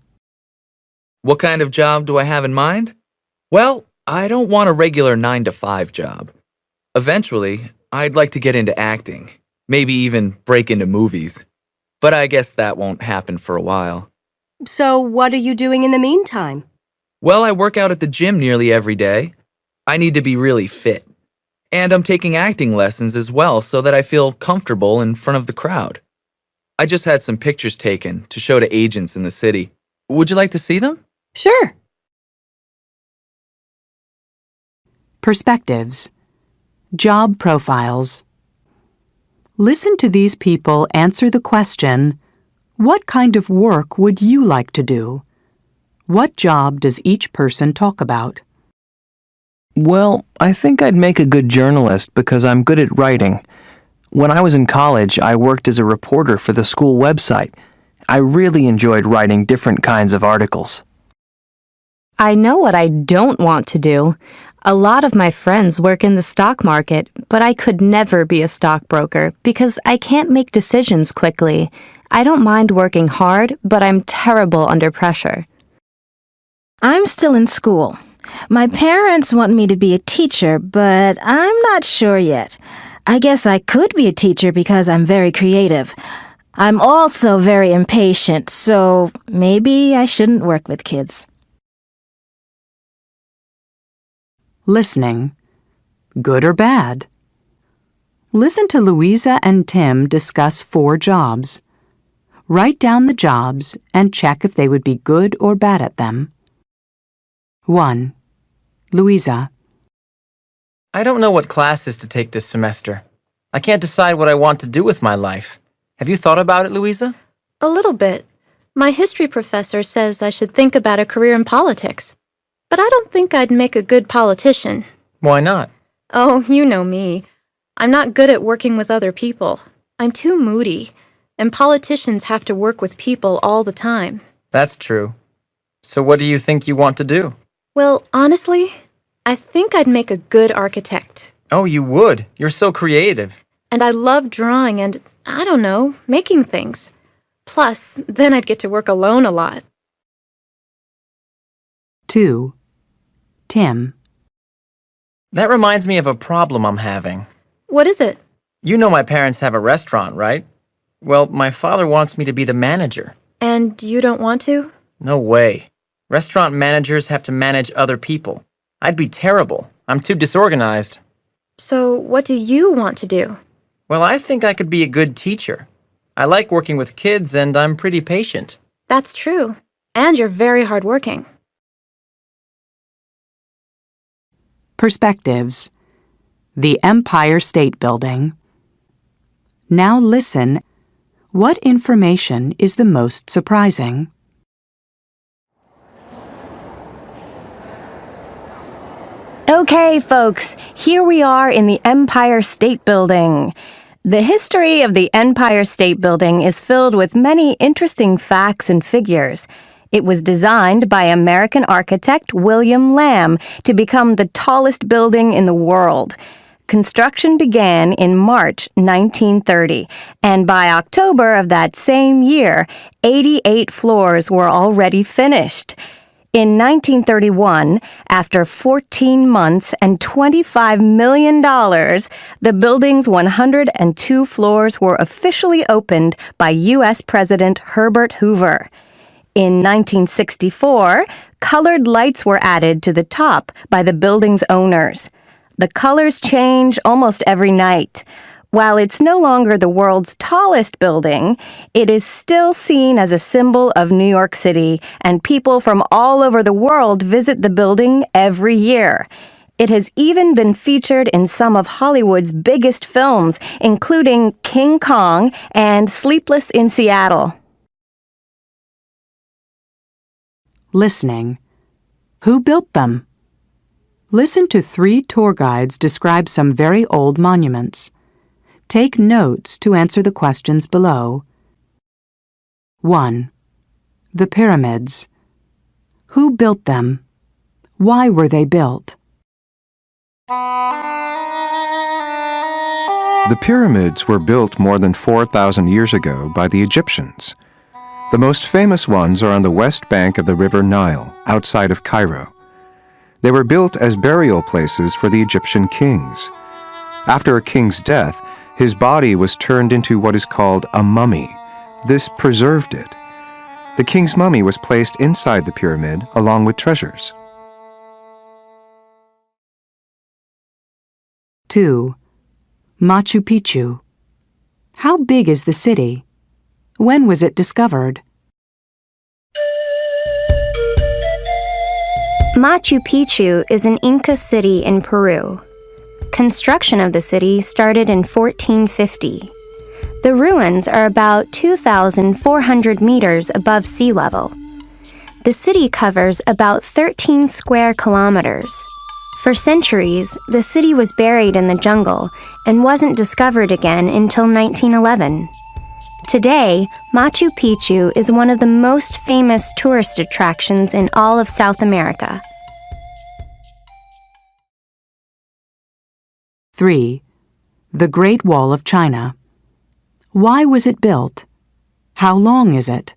[SPEAKER 4] What kind of job do I have in mind? Well, I don't want a regular 9-to-5 job. Eventually, I'd like to get into acting, maybe even break into movies. But I guess that won't happen for a while.
[SPEAKER 14] So, what are you doing in the meantime?
[SPEAKER 4] Well, I work out at the gym nearly every day. I need to be really fit. And I'm taking acting lessons as well so that I feel comfortable in front of the crowd. I just had some pictures taken to show to agents in the city. Would you like to see them?
[SPEAKER 14] Sure.
[SPEAKER 1] Perspectives. Job profiles. Listen to these people answer the question, what kind of work would you like to do? What job does each person talk about?
[SPEAKER 20] Well, I think I'd make a good journalist because I'm good at writing. When I was in college, I worked as a reporter for the school website. I really enjoyed writing different kinds of articles.
[SPEAKER 6] I know what I don't want to do. A lot of my friends work in the stock market, but I could never be a stockbroker because I can't make decisions quickly. I don't mind working hard, but I'm terrible under pressure.
[SPEAKER 8] I'm still in school. My parents want me to be a teacher, but I'm not sure yet. I guess I could be a teacher because I'm very creative. I'm also very impatient, so maybe I shouldn't work with kids.
[SPEAKER 1] Listening. Good or bad? Listen to Louisa and Tim discuss 4 jobs. Write down the jobs and check if they would be good or bad at them. 1. Louisa.
[SPEAKER 23] I don't know what classes to take this semester. I can't decide what I want to do with my life. Have you thought about it, Louisa?
[SPEAKER 28] A little bit. My history professor says I should think about a career in politics. But I don't think I'd make a good politician.
[SPEAKER 23] Why not?
[SPEAKER 28] Oh, you know me. I'm not good at working with other people. I'm too moody, and politicians have to work with people all the time.
[SPEAKER 23] That's true. So what do you think you want to do?
[SPEAKER 28] Well, honestly, I think I'd make a good architect.
[SPEAKER 23] Oh, you would. You're so creative.
[SPEAKER 28] And I love drawing and, I don't know, making things. Plus, then I'd get to work alone a lot.
[SPEAKER 1] 2. Tim.
[SPEAKER 23] That reminds me of a problem I'm having.
[SPEAKER 28] What is it?
[SPEAKER 23] You know my parents have a restaurant, right? Well, my father wants me to be the manager.
[SPEAKER 28] And you don't want to?
[SPEAKER 23] No way. Restaurant managers have to manage other people. I'd be terrible. I'm too disorganized.
[SPEAKER 28] So what do you want to do?
[SPEAKER 23] Well, I think I could be a good teacher. I like working with kids and I'm pretty patient.
[SPEAKER 28] That's true. And you're very hardworking.
[SPEAKER 1] Perspectives. The Empire State Building. Now listen. What information is the most surprising?
[SPEAKER 15] Okay, folks, here we are in the Empire State Building. The history of the Empire State Building is filled with many interesting facts and figures. It was designed by American architect William Lamb to become the tallest building in the world. Construction began in March 1930, and by October of that same year, 88 floors were already finished. In 1931, after 14 months and $25 million, the building's 102 floors were officially opened by U.S. President Herbert Hoover. In 1964, colored lights were added to the top by the building's owners. The colors change almost every night. While it's no longer the world's tallest building, it is still seen as a symbol of New York City, and people from all over the world visit the building every year. It has even been featured in some of Hollywood's biggest films, including King Kong and Sleepless in Seattle.
[SPEAKER 1] Listening. Who built them? Listen to 3 tour guides describe some very old monuments. Take notes to answer the questions below. 1. The pyramids. Who built them? Why were they built?
[SPEAKER 11] The pyramids were built more than 4,000 years ago by the Egyptians. The most famous ones are on the west bank of the River Nile, outside of Cairo. They were built as burial places for the Egyptian kings. After a king's death, his body was turned into what is called a mummy. This preserved it. The king's mummy was placed inside the pyramid along with treasures.
[SPEAKER 1] 2. Machu Picchu. How big is the city? When was it discovered?
[SPEAKER 10] Machu Picchu is an Inca city in Peru. Construction of the city started in 1450. The ruins are about 2,400 meters above sea level. The city covers about 13 square kilometers. For centuries, the city was buried in the jungle and wasn't discovered again until 1911. Today, Machu Picchu is one of the most famous tourist attractions in all of South America.
[SPEAKER 1] 3. The Great Wall of China. Why was it built? How long is it?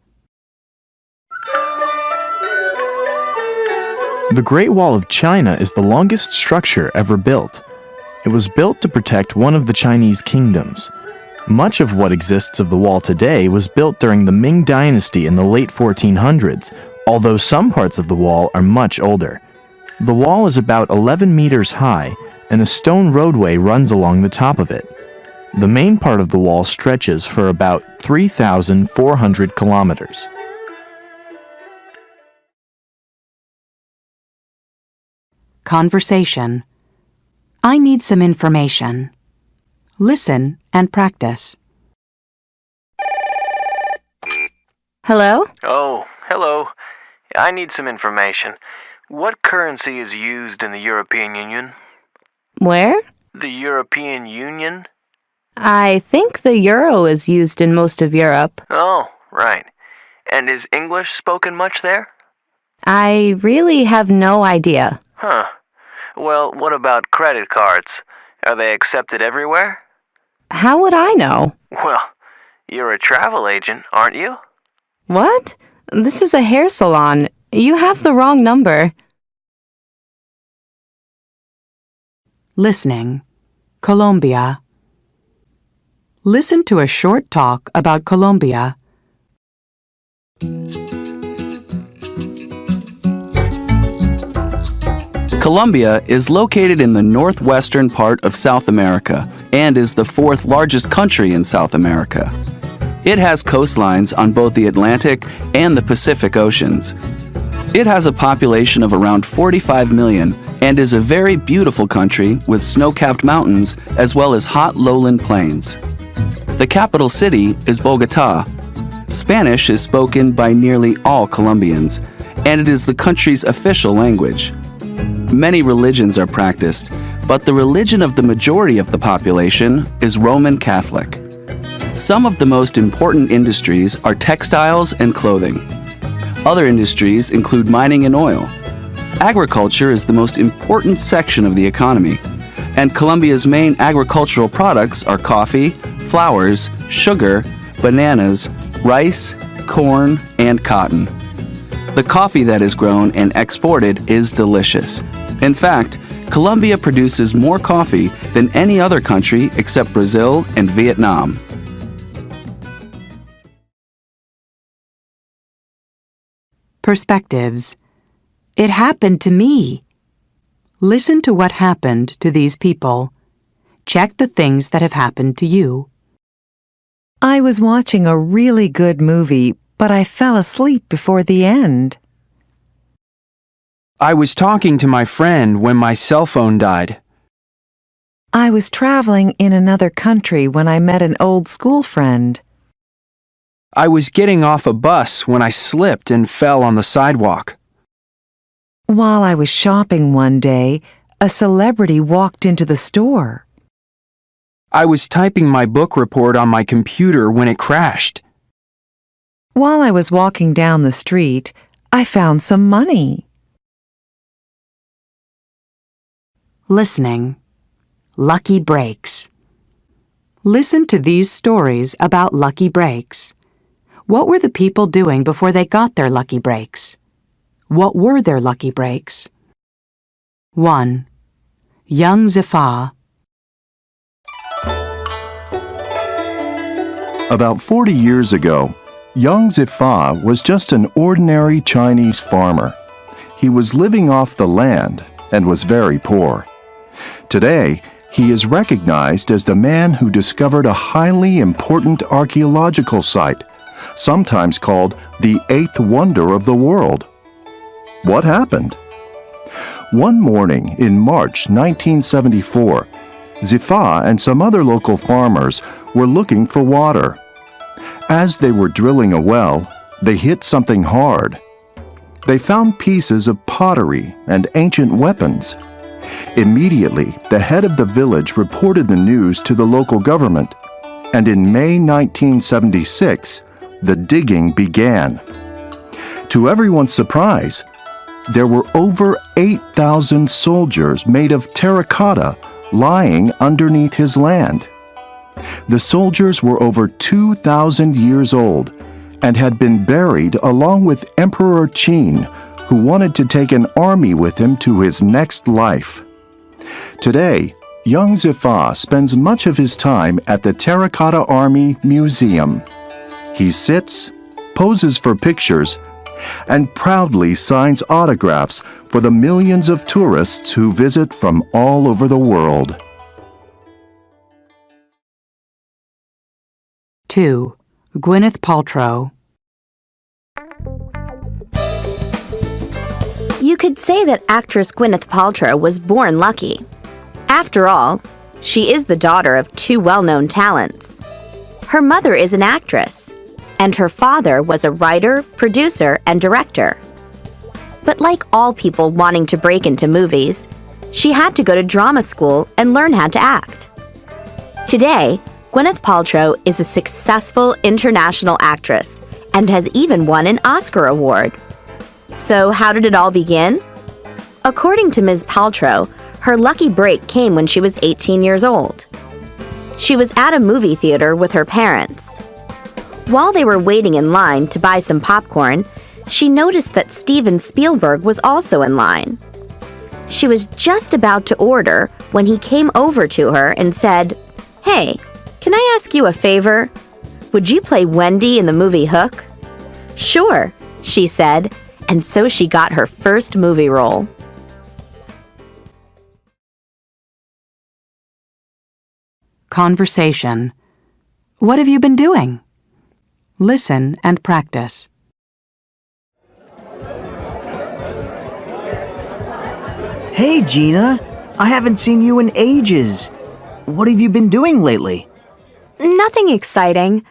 [SPEAKER 5] The Great Wall of China is the longest structure ever built. It was built to protect one of the Chinese kingdoms. Much of what exists of the wall today was built during the Ming Dynasty in the late 1400s, although some parts of the wall are much older. The wall is about 11 meters high, and a stone roadway runs along the top of it. The main part of the wall stretches for about 3,400 kilometers.
[SPEAKER 1] Conversation. I need some information. Listen and practice.
[SPEAKER 6] Hello?
[SPEAKER 20] Oh, hello. I need some information. What currency is used in the European Union?
[SPEAKER 6] Where?
[SPEAKER 20] The European Union?
[SPEAKER 6] I think the euro is used in most of Europe.
[SPEAKER 20] Oh, right. And is English spoken much there?
[SPEAKER 6] I really have no idea.
[SPEAKER 20] Huh. Well, what about credit cards? Are they accepted everywhere?
[SPEAKER 6] How would I know?
[SPEAKER 20] Well, you're a travel agent, aren't you?
[SPEAKER 6] What? This is a hair salon. You have the wrong number.
[SPEAKER 1] Listening. Colombia. Listen to a short talk about Colombia.
[SPEAKER 2] Colombia is located in the northwestern part of South America and is the fourth largest country in South America. It has coastlines on both the Atlantic and the Pacific Oceans. It has a population of around 45 million and is a very beautiful country with snow-capped mountains as well as hot lowland plains. The capital city is Bogotá. Spanish is spoken by nearly all Colombians, and it is the country's official language. Many religions are practiced, but the religion of the majority of the population is Roman Catholic. Some of the most important industries are textiles and clothing. Other industries include mining and oil. Agriculture is the most important section of the economy, and Colombia's main agricultural products are coffee, flowers, sugar, bananas, rice, corn, and cotton. The coffee that is grown and exported is delicious. In fact, Colombia produces more coffee than any other country except Brazil and Vietnam.
[SPEAKER 1] Perspectives. It happened to me. Listen to what happened to these people. Check the things that have happened to you.
[SPEAKER 16] I was watching a really good movie, but I fell asleep before the end.
[SPEAKER 17] I was talking to my friend when my cell phone died.
[SPEAKER 16] I was traveling in another country when I met an old school friend.
[SPEAKER 17] I was getting off a bus when I slipped and fell on the sidewalk.
[SPEAKER 16] While I was shopping one day, a celebrity walked into the store.
[SPEAKER 17] I was typing my book report on my computer when it crashed.
[SPEAKER 16] While I was walking down the street, I found some money.
[SPEAKER 1] Listening. Lucky breaks. Listen to these stories about lucky breaks. What were the people doing before they got their lucky breaks? What were their lucky breaks? 1. Young Zifah.
[SPEAKER 7] About 40 years ago, young Zifah was just an ordinary Chinese farmer. He was living off the land and was very poor. Today, he is recognized as the man who discovered a highly important archaeological site, sometimes called the eighth wonder of the world. What happened? One morning in March 1974, Zifah and some other local farmers were looking for water. As they were drilling a well, they hit something hard. They found pieces of pottery and ancient weapons. Immediately, the head of the village reported the news to the local government, and in May 1976, the digging began. To everyone's surprise, there were over 8,000 soldiers made of terracotta lying underneath his land. The soldiers were over 2,000 years old and had been buried along with Emperor Qin, who wanted to take an army with him to his next life. Today, young Zifah spends much of his time at the Terracotta Army Museum. He sits, poses for pictures, and proudly signs autographs for the millions of tourists who visit from all over the world.
[SPEAKER 1] 2. Gwyneth Paltrow.
[SPEAKER 10] You could say that actress Gwyneth Paltrow was born lucky. After all, she is the daughter of two well-known talents. Her mother is an actress, and her father was a writer, producer, and director. But like all people wanting to break into movies, she had to go to drama school and learn how to act. Today, Gwyneth Paltrow is a successful international actress and has even won an Oscar award. So how did it all begin? According to Ms. Paltrow, her lucky break came when she was 18 years old. She was at a movie theater with her parents. While they were waiting in line to buy some popcorn, she noticed that Steven Spielberg was also in line. She was just about to order when he came over to her and said, "Hey, can I ask you a favor? Would you play Wendy in the movie Hook?" "Sure," she said, and so she got her first movie role.
[SPEAKER 1] Conversation. What have you been doing? Listen and practice.
[SPEAKER 9] Hey, Gina. I haven't seen you in ages. What have you been doing lately?
[SPEAKER 10] Nothing exciting.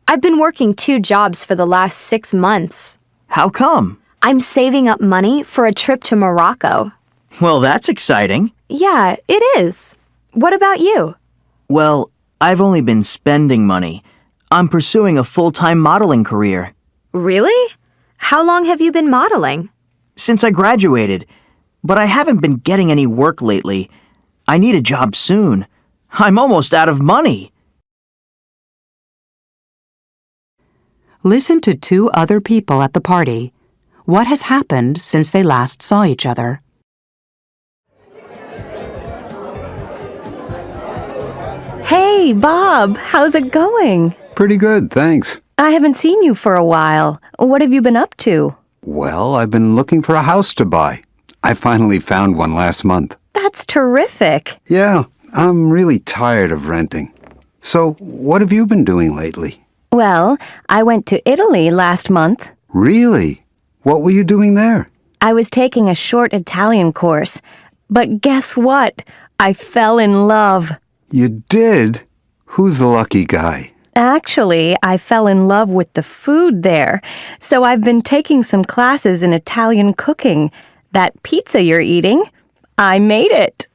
[SPEAKER 10] I've been working 2 jobs for the last 6 months.
[SPEAKER 9] How come?
[SPEAKER 10] I'm saving up money for a trip to Morocco.
[SPEAKER 9] Well, that's exciting.
[SPEAKER 10] Yeah, it is. What about you?
[SPEAKER 9] Well, I've only been spending money. I'm pursuing a full-time modeling career.
[SPEAKER 10] Really? How long have you been modeling?
[SPEAKER 9] Since I graduated, but I haven't been getting any work lately. I need a job soon. I'm almost out of money.
[SPEAKER 1] Listen to 2 other people at the party. What has happened since they last saw each other?
[SPEAKER 15] Hey, Bob, how's it going?
[SPEAKER 18] Pretty good, thanks.
[SPEAKER 15] I haven't seen you for a while. What have you been up to?
[SPEAKER 18] Well, I've been looking for a house to buy. I finally found one last month.
[SPEAKER 15] That's terrific.
[SPEAKER 18] Yeah, I'm really tired of renting. So, what have you been doing lately?
[SPEAKER 15] Well, I went to Italy last month.
[SPEAKER 18] Really? What were you doing there?
[SPEAKER 15] I was taking a short Italian course. But guess what? I fell in love.
[SPEAKER 18] You did? Who's the lucky guy?
[SPEAKER 15] Actually, I fell in love with the food there. So I've been taking some classes in Italian cooking. That pizza you're eating, I made it.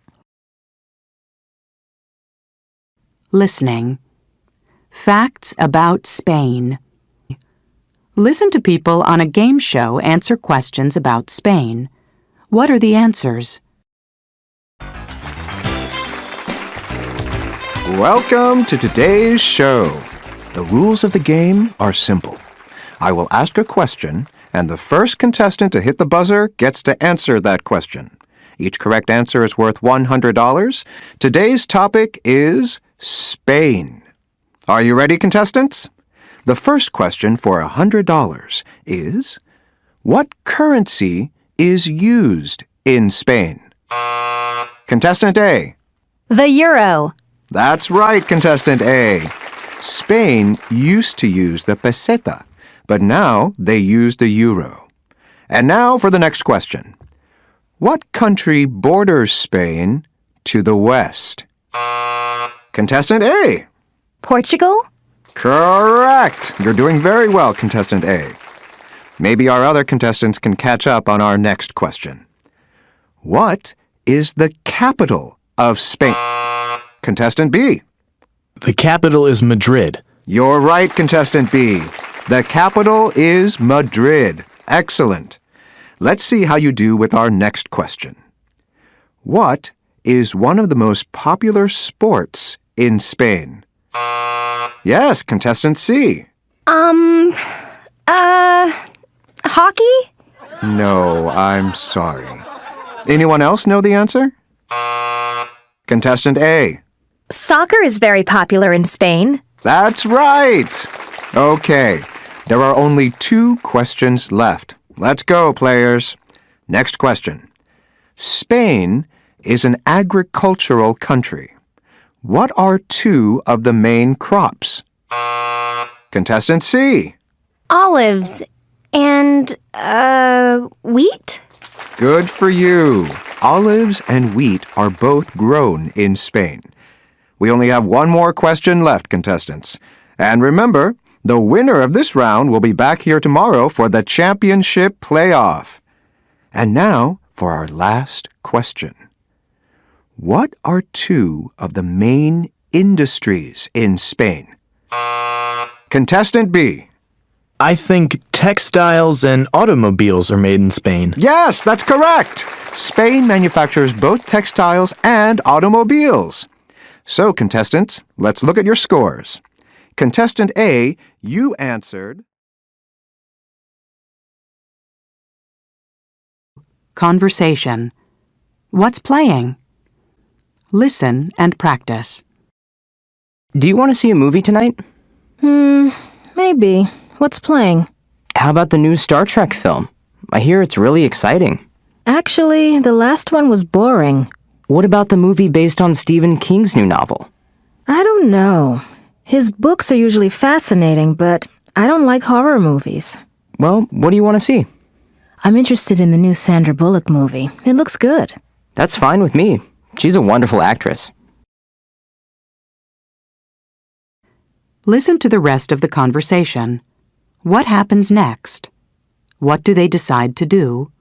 [SPEAKER 1] Listening. Facts about Spain. Listen to people on a game show answer questions about Spain. What are the answers?
[SPEAKER 11] Welcome to today's show. The rules of the game are simple. I will ask a question, and the first contestant to hit the buzzer gets to answer that question. Each correct answer is worth $100. Today's topic is Spain. Are you ready, contestants? The first question for $100 is, what currency is used in Spain? Contestant A.
[SPEAKER 15] The euro.
[SPEAKER 11] That's right, contestant A. Spain used to use the peseta, but now they use the euro. And now for the next question. What country borders Spain to the west? Contestant A.
[SPEAKER 15] Portugal?
[SPEAKER 11] Correct! You're doing very well, contestant A. Maybe our other contestants can catch up on our next question. What is the capital of Spain? Contestant B.
[SPEAKER 5] The capital is Madrid.
[SPEAKER 11] You're right, contestant B. The capital is Madrid. Excellent. Let's see how you do with our next question. What is one of the most popular sports in Spain? Yes, contestant C.
[SPEAKER 15] Hockey?
[SPEAKER 11] No, I'm sorry. Anyone else know the answer? Contestant A.
[SPEAKER 15] Soccer is very popular in Spain.
[SPEAKER 11] That's right! Okay, there are only 2 questions left. Let's go, players. Next question. Spain is an agricultural country. What are 2 of the main crops? Contestant C.
[SPEAKER 15] Olives and, wheat?
[SPEAKER 11] Good for you. Olives and wheat are both grown in Spain. We only have 1 more question left, contestants. And remember, the winner of this round will be back here tomorrow for the championship playoff. And now for our last question. What are 2 of the main industries in Spain? Contestant B.
[SPEAKER 5] I think textiles and automobiles are made in Spain.
[SPEAKER 11] Yes, that's correct. Spain manufactures both textiles and automobiles. So, contestants, let's look at your scores. Contestant A, you answered...
[SPEAKER 1] Conversation. What's playing? Listen and practice.
[SPEAKER 9] Do you want to see a movie tonight?
[SPEAKER 8] Maybe. What's playing?
[SPEAKER 9] How about the new Star Trek film? I hear it's really exciting.
[SPEAKER 8] Actually, the last one was boring.
[SPEAKER 9] What about the movie based on Stephen King's new novel?
[SPEAKER 8] I don't know. His books are usually fascinating, but I don't like horror movies.
[SPEAKER 9] Well, what do you want to see?
[SPEAKER 8] I'm interested in the new Sandra Bullock movie. It looks good.
[SPEAKER 9] That's fine with me. She's a wonderful actress.
[SPEAKER 1] Listen to the rest of the conversation. What happens next? What do they decide to do?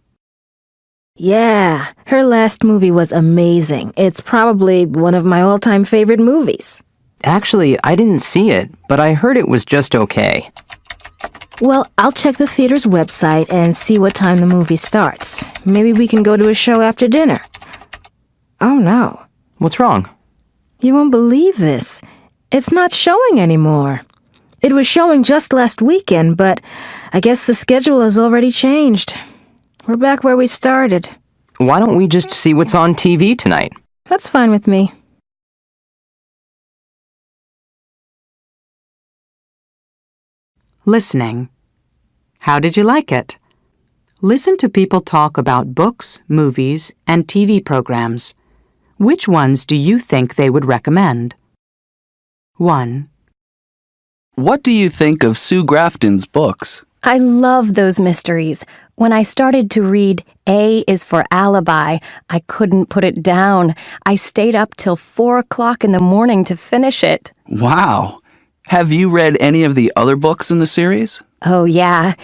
[SPEAKER 8] Yeah, her last movie was amazing. It's probably one of my all-time favorite movies.
[SPEAKER 9] Actually, I didn't see it, but I heard it was just okay.
[SPEAKER 8] Well, I'll check the theater's website and see what time the movie starts. Maybe we can go to a show after dinner. Oh no.
[SPEAKER 9] What's wrong?
[SPEAKER 8] You won't believe this. It's not showing anymore. It was showing just last weekend, but I guess the schedule has already changed. We're back where we started.
[SPEAKER 9] Why don't we just see what's on TV tonight?
[SPEAKER 8] That's fine with me.
[SPEAKER 1] Listening. How did you like it? Listen to people talk about books, movies, and TV programs. Which ones do you think they would recommend? 1.
[SPEAKER 2] What do you think of Sue Grafton's books?
[SPEAKER 15] I love those mysteries. When I started to read A is for Alibi, I couldn't put it down. I stayed up till 4 o'clock in the morning to finish it.
[SPEAKER 2] Wow. Have you read any of the other books in the series?
[SPEAKER 15] Oh, yeah.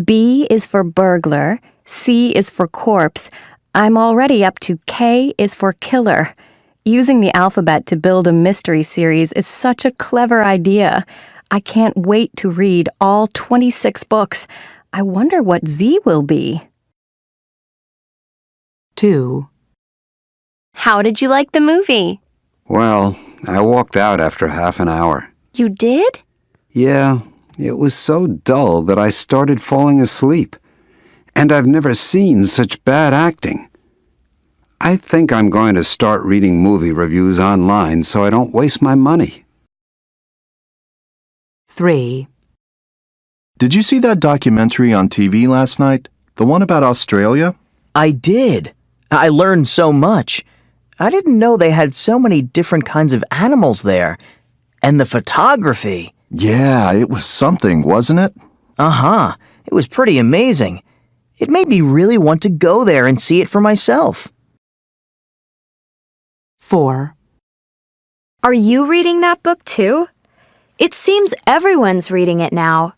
[SPEAKER 15] B is for burglar. C is for corpse. I'm already up to K is for killer. Using the alphabet to build a mystery series is such a clever idea. I can't wait to read all 26 books. I wonder what Z will be.
[SPEAKER 1] 2.
[SPEAKER 3] How did you like the movie?
[SPEAKER 18] Well, I walked out after half an hour.
[SPEAKER 3] You did?
[SPEAKER 18] Yeah, it was so dull that I started falling asleep. And I've never seen such bad acting. I think I'm going to start reading movie reviews online so I don't waste my money.
[SPEAKER 1] 3.
[SPEAKER 7] Did you see that documentary on TV last night? The one about Australia?
[SPEAKER 9] I did. I learned so much. I didn't know they had so many different kinds of animals there. And the photography.
[SPEAKER 7] Yeah, it was something, wasn't it?
[SPEAKER 9] Uh-huh. It was pretty amazing. It made me really want to go there and see it for myself.
[SPEAKER 1] 4.
[SPEAKER 10] Are you reading that book too? It seems everyone's reading it now.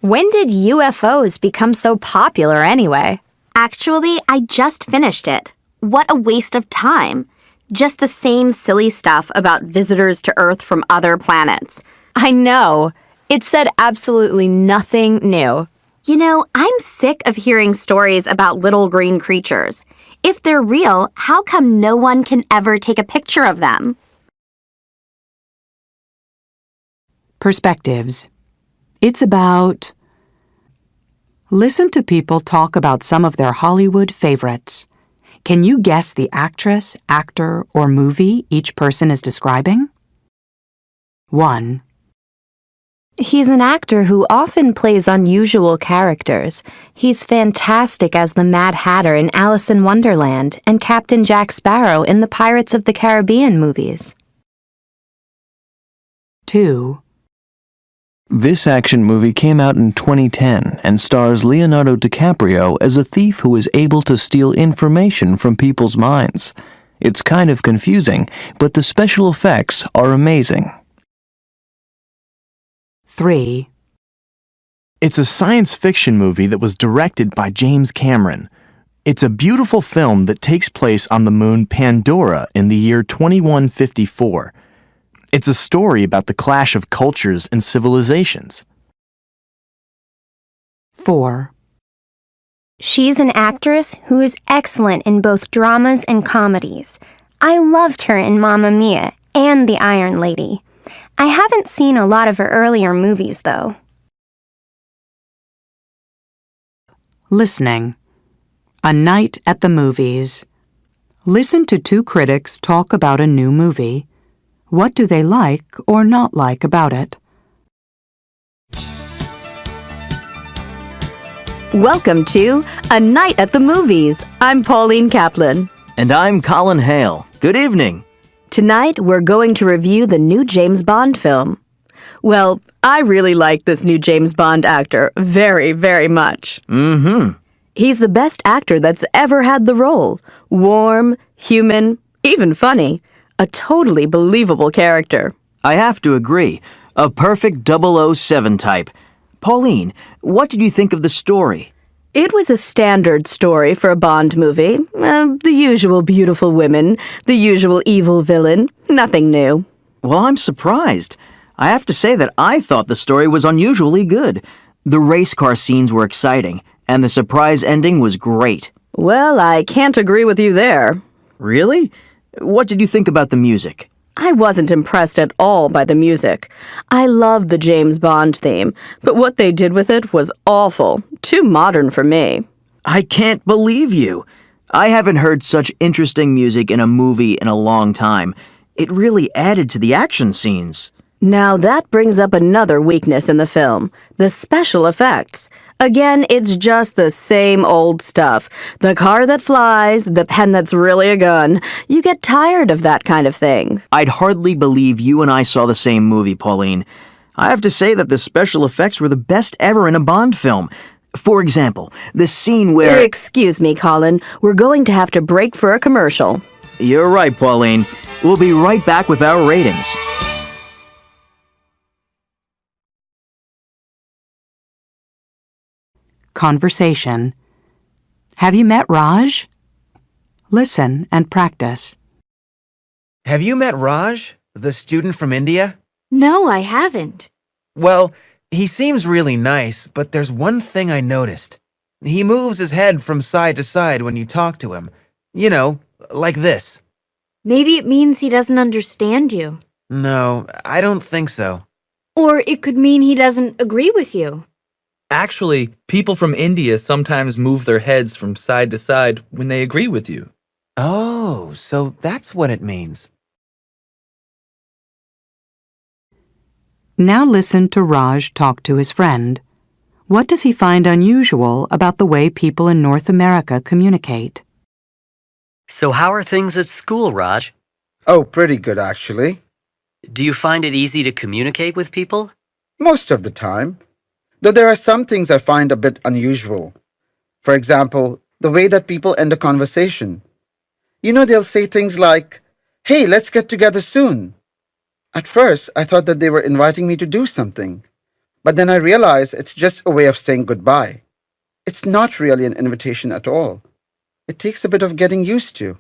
[SPEAKER 10] When did UFOs become so popular anyway?
[SPEAKER 3] Actually, I just finished it. What a waste of time. Just the same silly stuff about visitors to Earth from other planets.
[SPEAKER 10] I know. It said absolutely nothing new.
[SPEAKER 3] You know, I'm sick of hearing stories about little green creatures. If they're real, how come no one can ever take a picture of them?
[SPEAKER 1] Perspectives. It's about... Listen to people talk about some of their Hollywood favorites. Can you guess the actress, actor, or movie each person is describing? 1.
[SPEAKER 6] He's an actor who often plays unusual characters. He's fantastic as the Mad Hatter in Alice in Wonderland and Captain Jack Sparrow in the Pirates of the Caribbean movies.
[SPEAKER 1] 2.
[SPEAKER 20] This action movie came out in 2010 and stars Leonardo DiCaprio as a thief who is able to steal information from people's minds. It's kind of confusing, but the special effects are amazing.
[SPEAKER 1] 3.
[SPEAKER 5] It's a science fiction movie that was directed by James Cameron. It's a beautiful film that takes place on the moon Pandora in the year 2154. It's a story about the clash of cultures and civilizations.
[SPEAKER 1] 4.
[SPEAKER 3] She's an actress who is excellent in both dramas and comedies. I loved her in Mamma Mia and The Iron Lady. I haven't seen a lot of her earlier movies, though.
[SPEAKER 1] Listening. A night at the movies. Listen to 2 critics talk about a new movie. What do they like or not like about it?
[SPEAKER 12] Welcome to A Night at the Movies. I'm Pauline Kaplan.
[SPEAKER 9] And I'm Colin Hale. Good evening.
[SPEAKER 12] Tonight, we're going to review the new James Bond film. Well, I really like this new James Bond actor very, very much.
[SPEAKER 9] Mm-hmm.
[SPEAKER 12] He's the best actor that's ever had the role. Warm, human, even funny. A totally believable character.
[SPEAKER 9] I have to agree. A perfect 007 type. Pauline, what did you think of the story?
[SPEAKER 12] It was a standard story for a Bond movie. The usual beautiful women, the usual evil villain, nothing new.
[SPEAKER 9] Well, I'm surprised. I have to say that I thought the story was unusually good. The race car scenes were exciting, and the surprise ending was great.
[SPEAKER 12] Well, I can't agree with you there.
[SPEAKER 9] Really? What did you think about the music?
[SPEAKER 12] I wasn't impressed at all by the music. I love the James Bond theme, but what they did with it was awful. Too modern for me.
[SPEAKER 9] I can't believe you. I haven't heard such interesting music in a movie in a long time. It really added to the action scenes.
[SPEAKER 12] Now that brings up another weakness in the film, the special effects. Again, it's just the same old stuff. The car that flies, the pen that's really a gun. You get tired of that kind of thing.
[SPEAKER 9] I'd hardly believe you and I saw the same movie, Pauline. I have to say that the special effects were the best ever in a Bond film. For example, the scene where...
[SPEAKER 12] Excuse me, Colin. We're going to have to break for a commercial.
[SPEAKER 9] You're right, Pauline. We'll be right back with our ratings.
[SPEAKER 1] Conversation. Have you met Raj? Listen and practice.
[SPEAKER 19] Have you met Raj, the student from India?
[SPEAKER 10] No, I haven't.
[SPEAKER 13] Well, he seems really nice, but there's one thing I noticed. He moves his head from side to side when you talk to him. You know, like this.
[SPEAKER 10] Maybe it means he doesn't understand you.
[SPEAKER 13] No, I don't think so.
[SPEAKER 10] Or it could mean he doesn't agree with you.
[SPEAKER 4] Actually, people from India sometimes move their heads from side to side when they agree with you.
[SPEAKER 13] Oh, so that's what it means.
[SPEAKER 1] Now listen to Raj talk to his friend. What does he find unusual about the way people in North America communicate?
[SPEAKER 19] So how are things at school, Raj?
[SPEAKER 21] Oh, pretty good actually.
[SPEAKER 19] Do you find it easy to communicate with people?
[SPEAKER 21] Most of the time. Though there are some things I find a bit unusual. For example, the way that people end a conversation. You know, they'll say things like, "Hey, let's get together soon." At first, I thought that they were inviting me to do something. But then I realized it's just a way of saying goodbye. It's not really an invitation at all. It takes a bit of getting used to.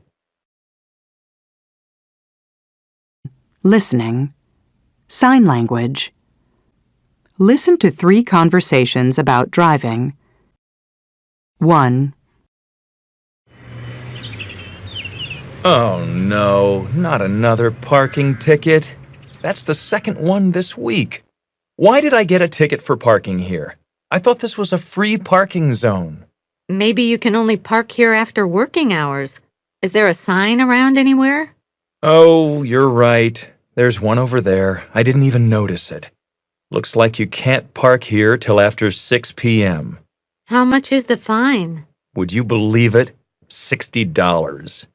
[SPEAKER 1] Listening. Sign language. Listen to 3 conversations about driving. 1.
[SPEAKER 22] Oh no, not another parking ticket. That's the second one this week. Why did I get a ticket for parking here? I thought this was a free parking zone.
[SPEAKER 24] Maybe you can only park here after working hours. Is there a sign around anywhere?
[SPEAKER 22] Oh, you're right. There's one over there. I didn't even notice it. Looks like you can't park here till after 6 p.m.
[SPEAKER 24] How much is the fine?
[SPEAKER 22] Would you believe it? $60.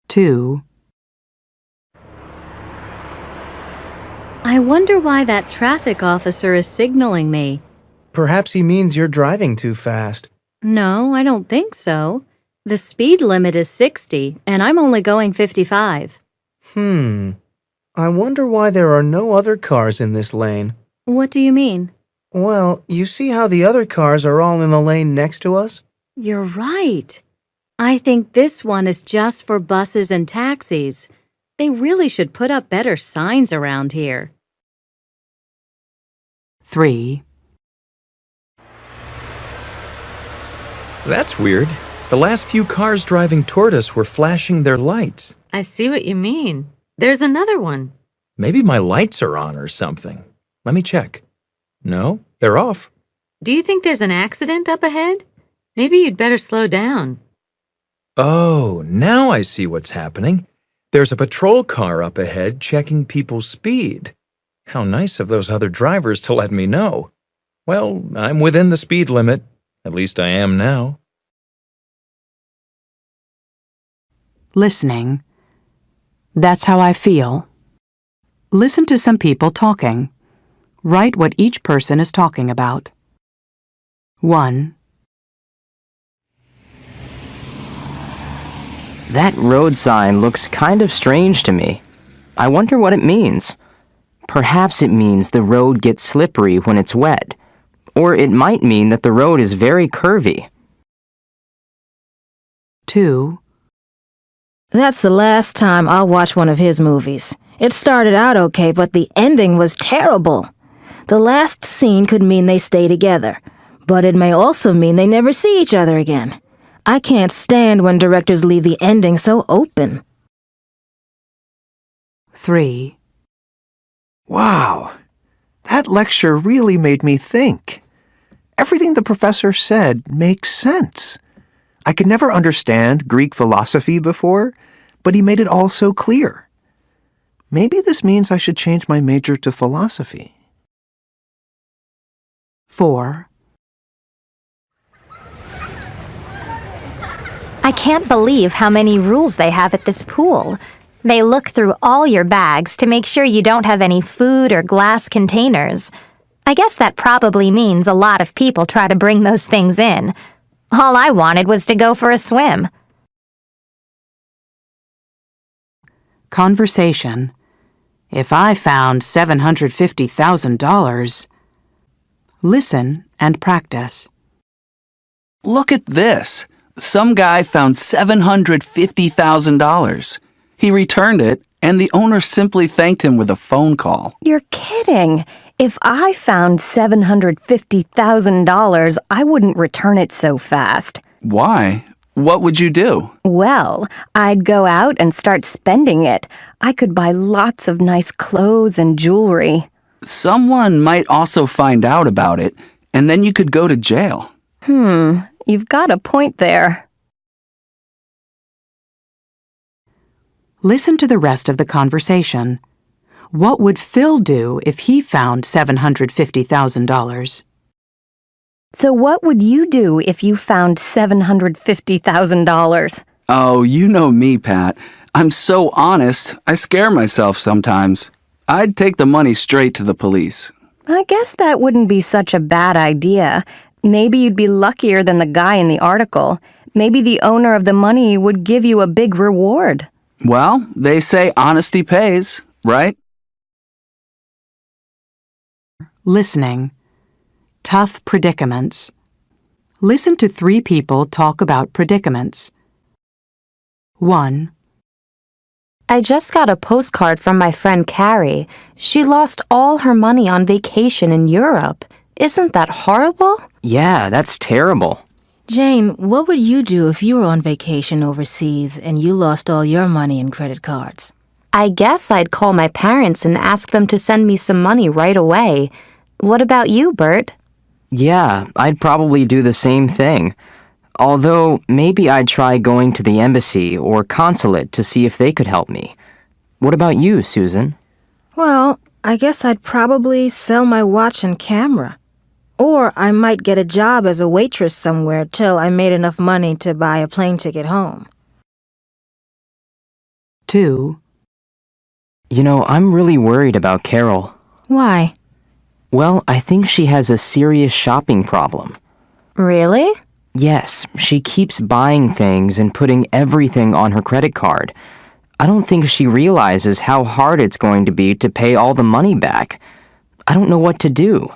[SPEAKER 1] 2.
[SPEAKER 28] I wonder why that traffic officer is signaling me.
[SPEAKER 23] Perhaps he means you're driving too fast.
[SPEAKER 28] No, I don't think so. The speed limit is 60, and I'm only going 55.
[SPEAKER 23] I wonder why there are no other cars in this lane.
[SPEAKER 28] What do you mean?
[SPEAKER 23] Well, you see how the other cars are all in the lane next to us?
[SPEAKER 28] You're right. I think this one is just for buses and taxis. They really should put up better signs around here.
[SPEAKER 1] 3.
[SPEAKER 22] That's weird. The last few cars driving toward us were flashing their lights.
[SPEAKER 24] I see what you mean. There's another one.
[SPEAKER 22] Maybe my lights are on or something. Let me check. No, they're off.
[SPEAKER 24] Do you think there's an accident up ahead? Maybe you'd better slow down.
[SPEAKER 22] Oh, now I see what's happening. There's a patrol car up ahead checking people's speed. How nice of those other drivers to let me know. Well, I'm within the speed limit. At least I am now.
[SPEAKER 1] Listening. That's how I feel. Listen to some people talking. Write what each person is talking about. 1.
[SPEAKER 20] That road sign looks kind of strange to me. I wonder what it means. Perhaps it means the road gets slippery when it's wet. Or it might mean that the road is very curvy.
[SPEAKER 1] 2.
[SPEAKER 8] That's the last time I'll watch one of his movies. It started out okay, but the ending was terrible. The last scene could mean they stay together, but it may also mean they never see each other again. I can't stand when directors leave the ending so open.
[SPEAKER 1] 3.
[SPEAKER 11] Wow, that lecture really made me think. Everything the professor said makes sense. I could never understand Greek philosophy before, but he made it all so clear. Maybe this means I should change my major to philosophy.
[SPEAKER 1] 4.
[SPEAKER 3] I can't believe how many rules they have at this pool. They look through all your bags to make sure you don't have any food or glass containers. I guess that probably means a lot of people try to bring those things in. All I wanted was to go for a swim.
[SPEAKER 1] Conversation. If I found $750,000. Listen and practice.
[SPEAKER 2] Look at this. Some guy found $750,000. He returned it, and the owner simply thanked him with a phone call.
[SPEAKER 6] You're kidding. If I found $750,000, I wouldn't return it so fast.
[SPEAKER 2] Why? What would you do?
[SPEAKER 6] Well, I'd go out and start spending it. I could buy lots of nice clothes and jewelry.
[SPEAKER 2] Someone might also find out about it, and then you could go to jail.
[SPEAKER 6] You've got a point there.
[SPEAKER 1] Listen to the rest of the conversation. What would Phil do if he found $750,000?
[SPEAKER 6] So what would you do if you found $750,000?
[SPEAKER 2] Oh, you know me, Pat. I'm so honest, I scare myself sometimes. I'd take the money straight to the police.
[SPEAKER 6] I guess that wouldn't be such a bad idea. Maybe you'd be luckier than the guy in the article. Maybe the owner of the money would give you a big reward.
[SPEAKER 2] Well, they say honesty pays, right?
[SPEAKER 1] Listening. Tough predicaments. Listen to 3 people talk about predicaments. 1.
[SPEAKER 6] I just got a postcard from my friend Carrie. She lost all her money on vacation in Europe. Isn't that horrible?
[SPEAKER 14] Yeah, that's terrible.
[SPEAKER 8] Jane, what would you do if you were on vacation overseas and you lost all your money in credit cards?
[SPEAKER 6] I guess I'd call my parents and ask them to send me some money right away. What about you, Bert?
[SPEAKER 14] Yeah, I'd probably do the same thing. Although, maybe I'd try going to the embassy or consulate to see if they could help me. What about you, Susan?
[SPEAKER 8] Well, I guess I'd probably sell my watch and camera. Or I might get a job as a waitress somewhere till I made enough money to buy a plane ticket home.
[SPEAKER 1] 2.
[SPEAKER 14] You know, I'm really worried about Carol.
[SPEAKER 8] Why?
[SPEAKER 14] Well, I think she has a serious shopping problem.
[SPEAKER 6] Really?
[SPEAKER 14] Yes, she keeps buying things and putting everything on her credit card. I don't think she realizes how hard it's going to be to pay all the money back. I don't know what to do.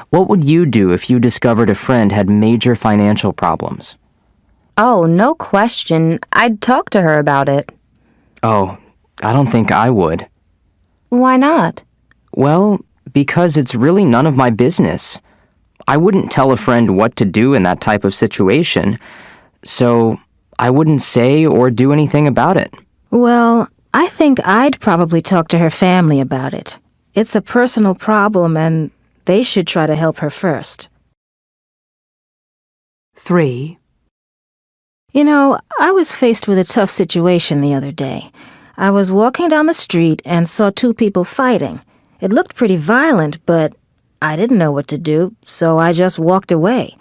[SPEAKER 14] What would you do if you discovered a friend had major financial problems?
[SPEAKER 6] Oh, no question. I'd talk to her about it.
[SPEAKER 14] Oh, I don't think I would.
[SPEAKER 6] Why not?
[SPEAKER 14] Well, because it's really none of my business. I wouldn't tell a friend what to do in that type of situation, so I wouldn't say or do anything about it.
[SPEAKER 8] Well, I think I'd probably talk to her family about it. It's a personal problem and they should try to help her first.
[SPEAKER 1] 3.
[SPEAKER 8] You know, I was faced with a tough situation the other day. I was walking down the street and saw 2 people fighting. It looked pretty violent, but I didn't know what to do, so I just walked away.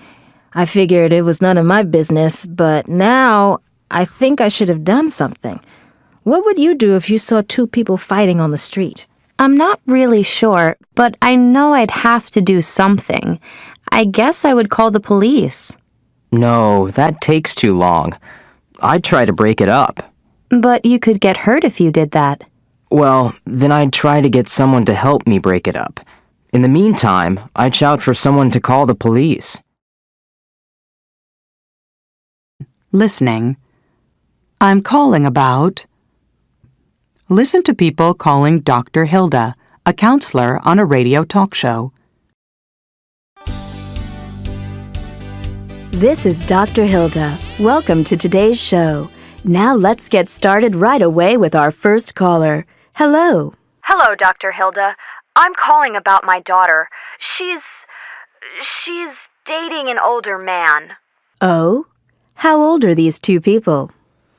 [SPEAKER 8] I figured it was none of my business, but now I think I should have done something. What would you do if you saw 2 people fighting on the street?
[SPEAKER 6] I'm not really sure, but I know I'd have to do something. I guess I would call the police.
[SPEAKER 14] No, that takes too long. I'd try to break it up.
[SPEAKER 6] But you could get hurt if you did that.
[SPEAKER 14] Well, then I'd try to get someone to help me break it up. In the meantime, I'd shout for someone to call the police.
[SPEAKER 1] Listening. I'm calling about. Listen to people calling Dr. Hilda, a counselor on a radio talk show.
[SPEAKER 12] This is Dr. Hilda. Welcome to today's show. Now let's get started right away with our first caller. Hello.
[SPEAKER 10] Hello, Dr. Hilda. I'm calling about my daughter. She's dating an older man.
[SPEAKER 12] Oh? How old are these 2 people?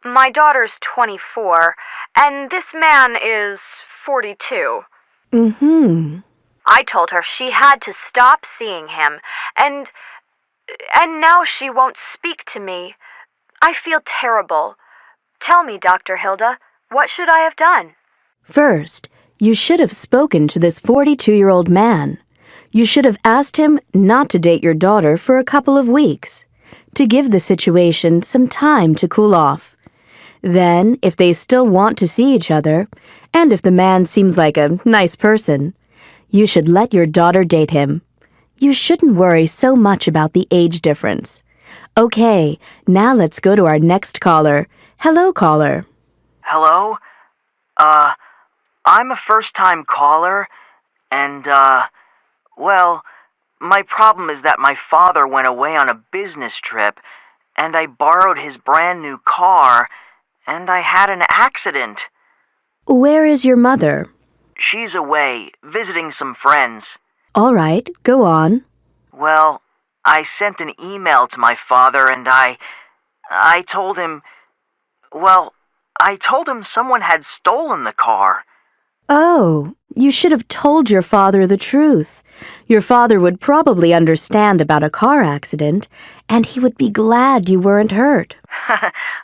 [SPEAKER 10] My daughter's 24, and this man is 42.
[SPEAKER 12] Mm-hmm.
[SPEAKER 10] I told her she had to stop seeing him, and now she won't speak to me. I feel terrible. Tell me, Dr. Hilda, what should I have done?
[SPEAKER 12] First, you should have spoken to this 42-year-old man. You should have asked him not to date your daughter for a couple of weeks, to give the situation some time to cool off. Then, if they still want to see each other, and if the man seems like a nice person, you should let your daughter date him. You shouldn't worry so much about the age difference. Okay, now let's go to our next caller. Hello, caller.
[SPEAKER 15] Hello?
[SPEAKER 9] I'm a first-time caller, and, well, my problem is that my father went away on a business trip, and I borrowed his brand new car, and I had an accident.
[SPEAKER 12] Where is your mother?
[SPEAKER 9] She's away, visiting some friends.
[SPEAKER 12] All right, go on.
[SPEAKER 9] Well, I sent an email to my father, and I told him, well, I told him someone had stolen the car.
[SPEAKER 12] Oh, you should have told your father the truth. Your father would probably understand about a car accident, and he would be glad you weren't hurt.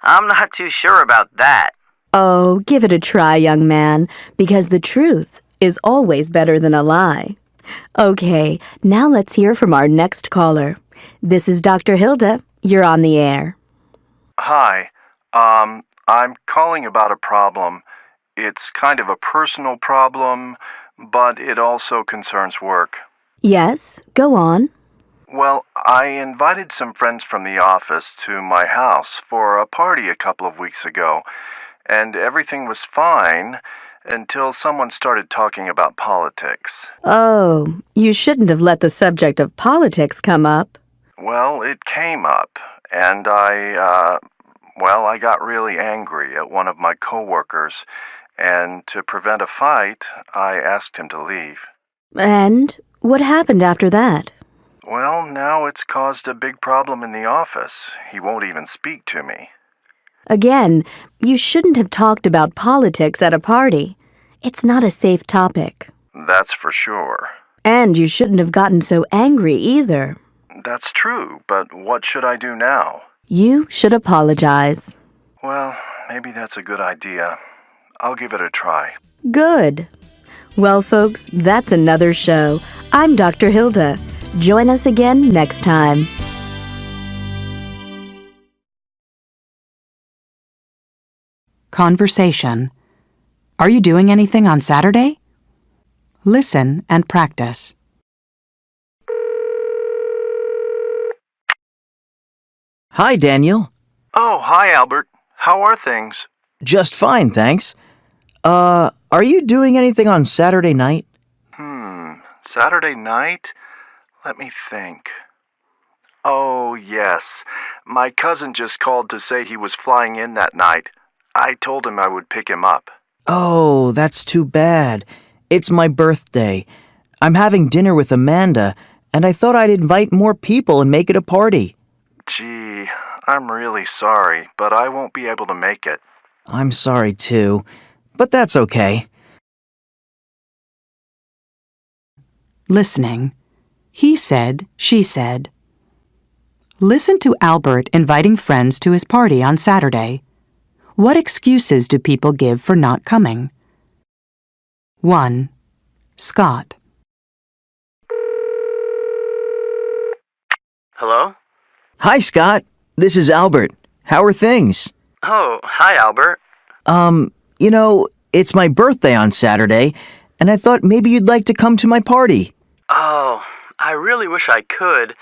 [SPEAKER 9] I'm not too sure about that.
[SPEAKER 12] Oh, give it a try, young man, because the truth is always better than a lie. Okay, now let's hear from our next caller. This is Dr. Hilda. You're on the air.
[SPEAKER 11] Hi. I'm calling about a problem. It's kind of a personal problem, but it also concerns work.
[SPEAKER 12] Yes, go on.
[SPEAKER 11] Well, I invited some friends from the office to my house for a party a couple of weeks ago, and everything was fine until someone started talking about politics.
[SPEAKER 12] Oh, you shouldn't have let the subject of politics come up.
[SPEAKER 11] Well, it came up, and I got really angry at one of my coworkers, and to prevent a fight, I asked him to leave.
[SPEAKER 12] And what happened after that?
[SPEAKER 11] Well, now it's caused a big problem in the office. He won't even speak to me.
[SPEAKER 12] Again, you shouldn't have talked about politics at a party. It's not a safe topic.
[SPEAKER 11] That's for sure.
[SPEAKER 12] And you shouldn't have gotten so angry either.
[SPEAKER 11] That's true, but what should I do now?
[SPEAKER 12] You should apologize.
[SPEAKER 11] Well, maybe that's a good idea. I'll give it a try.
[SPEAKER 12] Good. Well, folks, that's another show. I'm Dr. Hilda. Join us again next time.
[SPEAKER 1] Conversation. Are you doing anything on Saturday? Listen and practice.
[SPEAKER 9] Hi, Daniel.
[SPEAKER 11] Oh, hi, Albert. How are things?
[SPEAKER 9] Just fine, thanks. Are you doing anything on Saturday night?
[SPEAKER 11] Saturday night? Let me think. Oh, yes. My cousin just called to say he was flying in that night. I told him I would pick him up.
[SPEAKER 9] Oh, that's too bad. It's my birthday. I'm having dinner with Amanda, and I thought I'd invite more people and make it a party.
[SPEAKER 11] Gee, I'm really sorry, but I won't be able to make it.
[SPEAKER 9] I'm sorry, too, but that's okay.
[SPEAKER 1] Listening. He said, she said. Listen to Albert inviting friends to his party on Saturday. What excuses do people give for not coming? 1. Scott.
[SPEAKER 7] Hello?
[SPEAKER 9] Hi, Scott. This is Albert. How are things?
[SPEAKER 7] Oh, hi, Albert.
[SPEAKER 9] It's my birthday on Saturday, and I thought maybe you'd like to come to my party.
[SPEAKER 7] Oh, I really wish I could,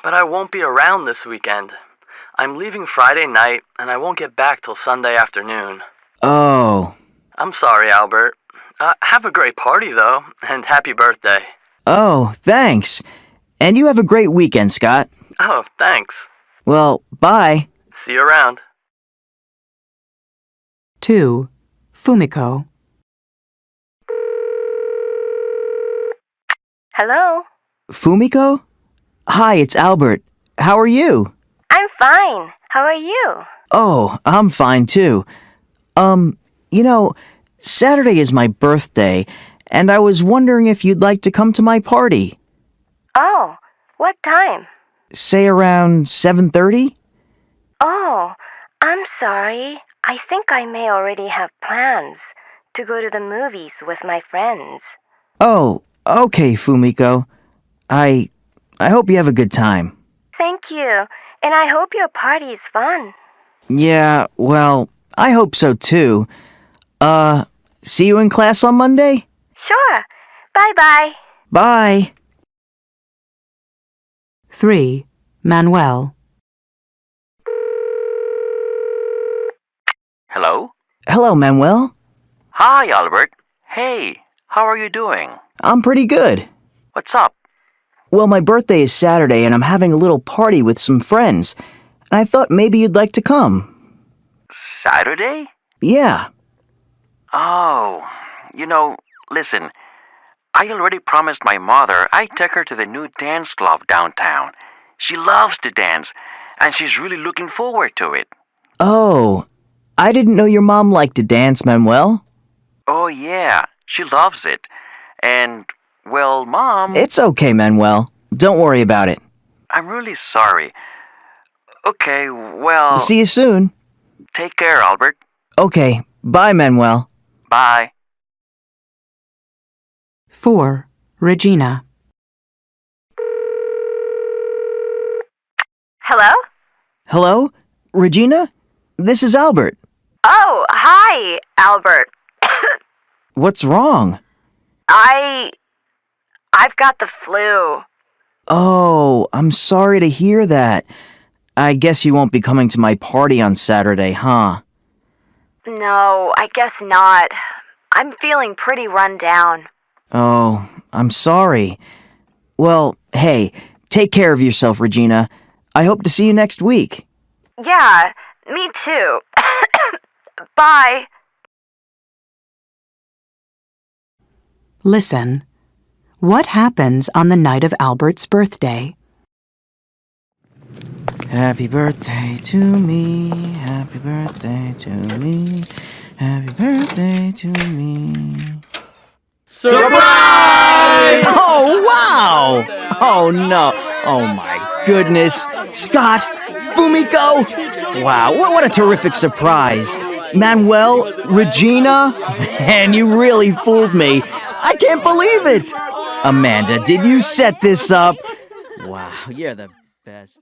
[SPEAKER 7] but I won't be around this weekend. I'm leaving Friday night, and I won't get back till Sunday afternoon.
[SPEAKER 9] Oh.
[SPEAKER 7] I'm sorry, Albert. Have a great party, though, and happy birthday.
[SPEAKER 9] Oh, thanks. And you have a great weekend, Scott.
[SPEAKER 7] Oh, thanks.
[SPEAKER 9] Well, bye.
[SPEAKER 7] See you around.
[SPEAKER 1] 2. Fumiko.
[SPEAKER 3] Hello?
[SPEAKER 9] Fumiko? Hi, it's Albert. How are you?
[SPEAKER 3] I'm fine. How are you?
[SPEAKER 9] Oh, I'm fine too. Saturday is my birthday, and I was wondering if you'd like to come to my party.
[SPEAKER 3] Oh, what time?
[SPEAKER 9] Say around 7:30?
[SPEAKER 3] Oh, I'm sorry. I think I may already have plans to go to the movies with my friends.
[SPEAKER 9] Oh, okay, Fumiko. I hope you have a good time.
[SPEAKER 3] Thank you, and I hope your party is fun.
[SPEAKER 9] Yeah, well, I hope so too. See you in class on Monday?
[SPEAKER 3] Sure. Bye-bye.
[SPEAKER 9] Bye.
[SPEAKER 1] 3. Manuel.
[SPEAKER 7] Hello?
[SPEAKER 9] Hello, Manuel.
[SPEAKER 5] Hi, Albert. Hey, how are you doing?
[SPEAKER 9] I'm pretty good.
[SPEAKER 5] What's up?
[SPEAKER 9] Well, my birthday is Saturday and I'm having a little party with some friends. And I thought maybe you'd like to come.
[SPEAKER 5] Saturday?
[SPEAKER 9] Yeah.
[SPEAKER 5] Oh, listen, I already promised my mother I'd take her to the new dance club downtown. She loves to dance, and she's really looking forward to it.
[SPEAKER 9] Oh, I didn't know your mom liked to dance, Manuel.
[SPEAKER 5] Oh, yeah, she loves it. And, well, Mom...
[SPEAKER 9] It's okay, Manuel. Don't worry about it.
[SPEAKER 5] I'm really sorry. Okay, well...
[SPEAKER 9] See you soon.
[SPEAKER 5] Take care, Albert.
[SPEAKER 9] Okay, bye, Manuel.
[SPEAKER 5] Bye.
[SPEAKER 1] 4. Regina.
[SPEAKER 15] Hello?
[SPEAKER 9] Hello? Regina? This is Albert.
[SPEAKER 15] Oh, hi, Albert.
[SPEAKER 9] What's wrong?
[SPEAKER 15] I've got the flu.
[SPEAKER 9] Oh, I'm sorry to hear that. I guess you won't be coming to my party on Saturday, huh?
[SPEAKER 15] No, I guess not. I'm feeling pretty run down.
[SPEAKER 9] Oh, I'm sorry. Well, hey, take care of yourself, Regina. I hope to see you next week.
[SPEAKER 15] Yeah, me too. Bye.
[SPEAKER 1] Listen. What happens on the night of Albert's birthday?
[SPEAKER 9] Happy birthday to me, happy birthday to me, happy birthday to me.
[SPEAKER 21] Surprise!
[SPEAKER 9] Oh, wow! Oh, no. Oh, my goodness. Scott, Fumiko. Wow, what a terrific surprise. Manuel, Regina. Man, you really fooled me. I can't believe it. Amanda, did you set this up? Wow, you're the best.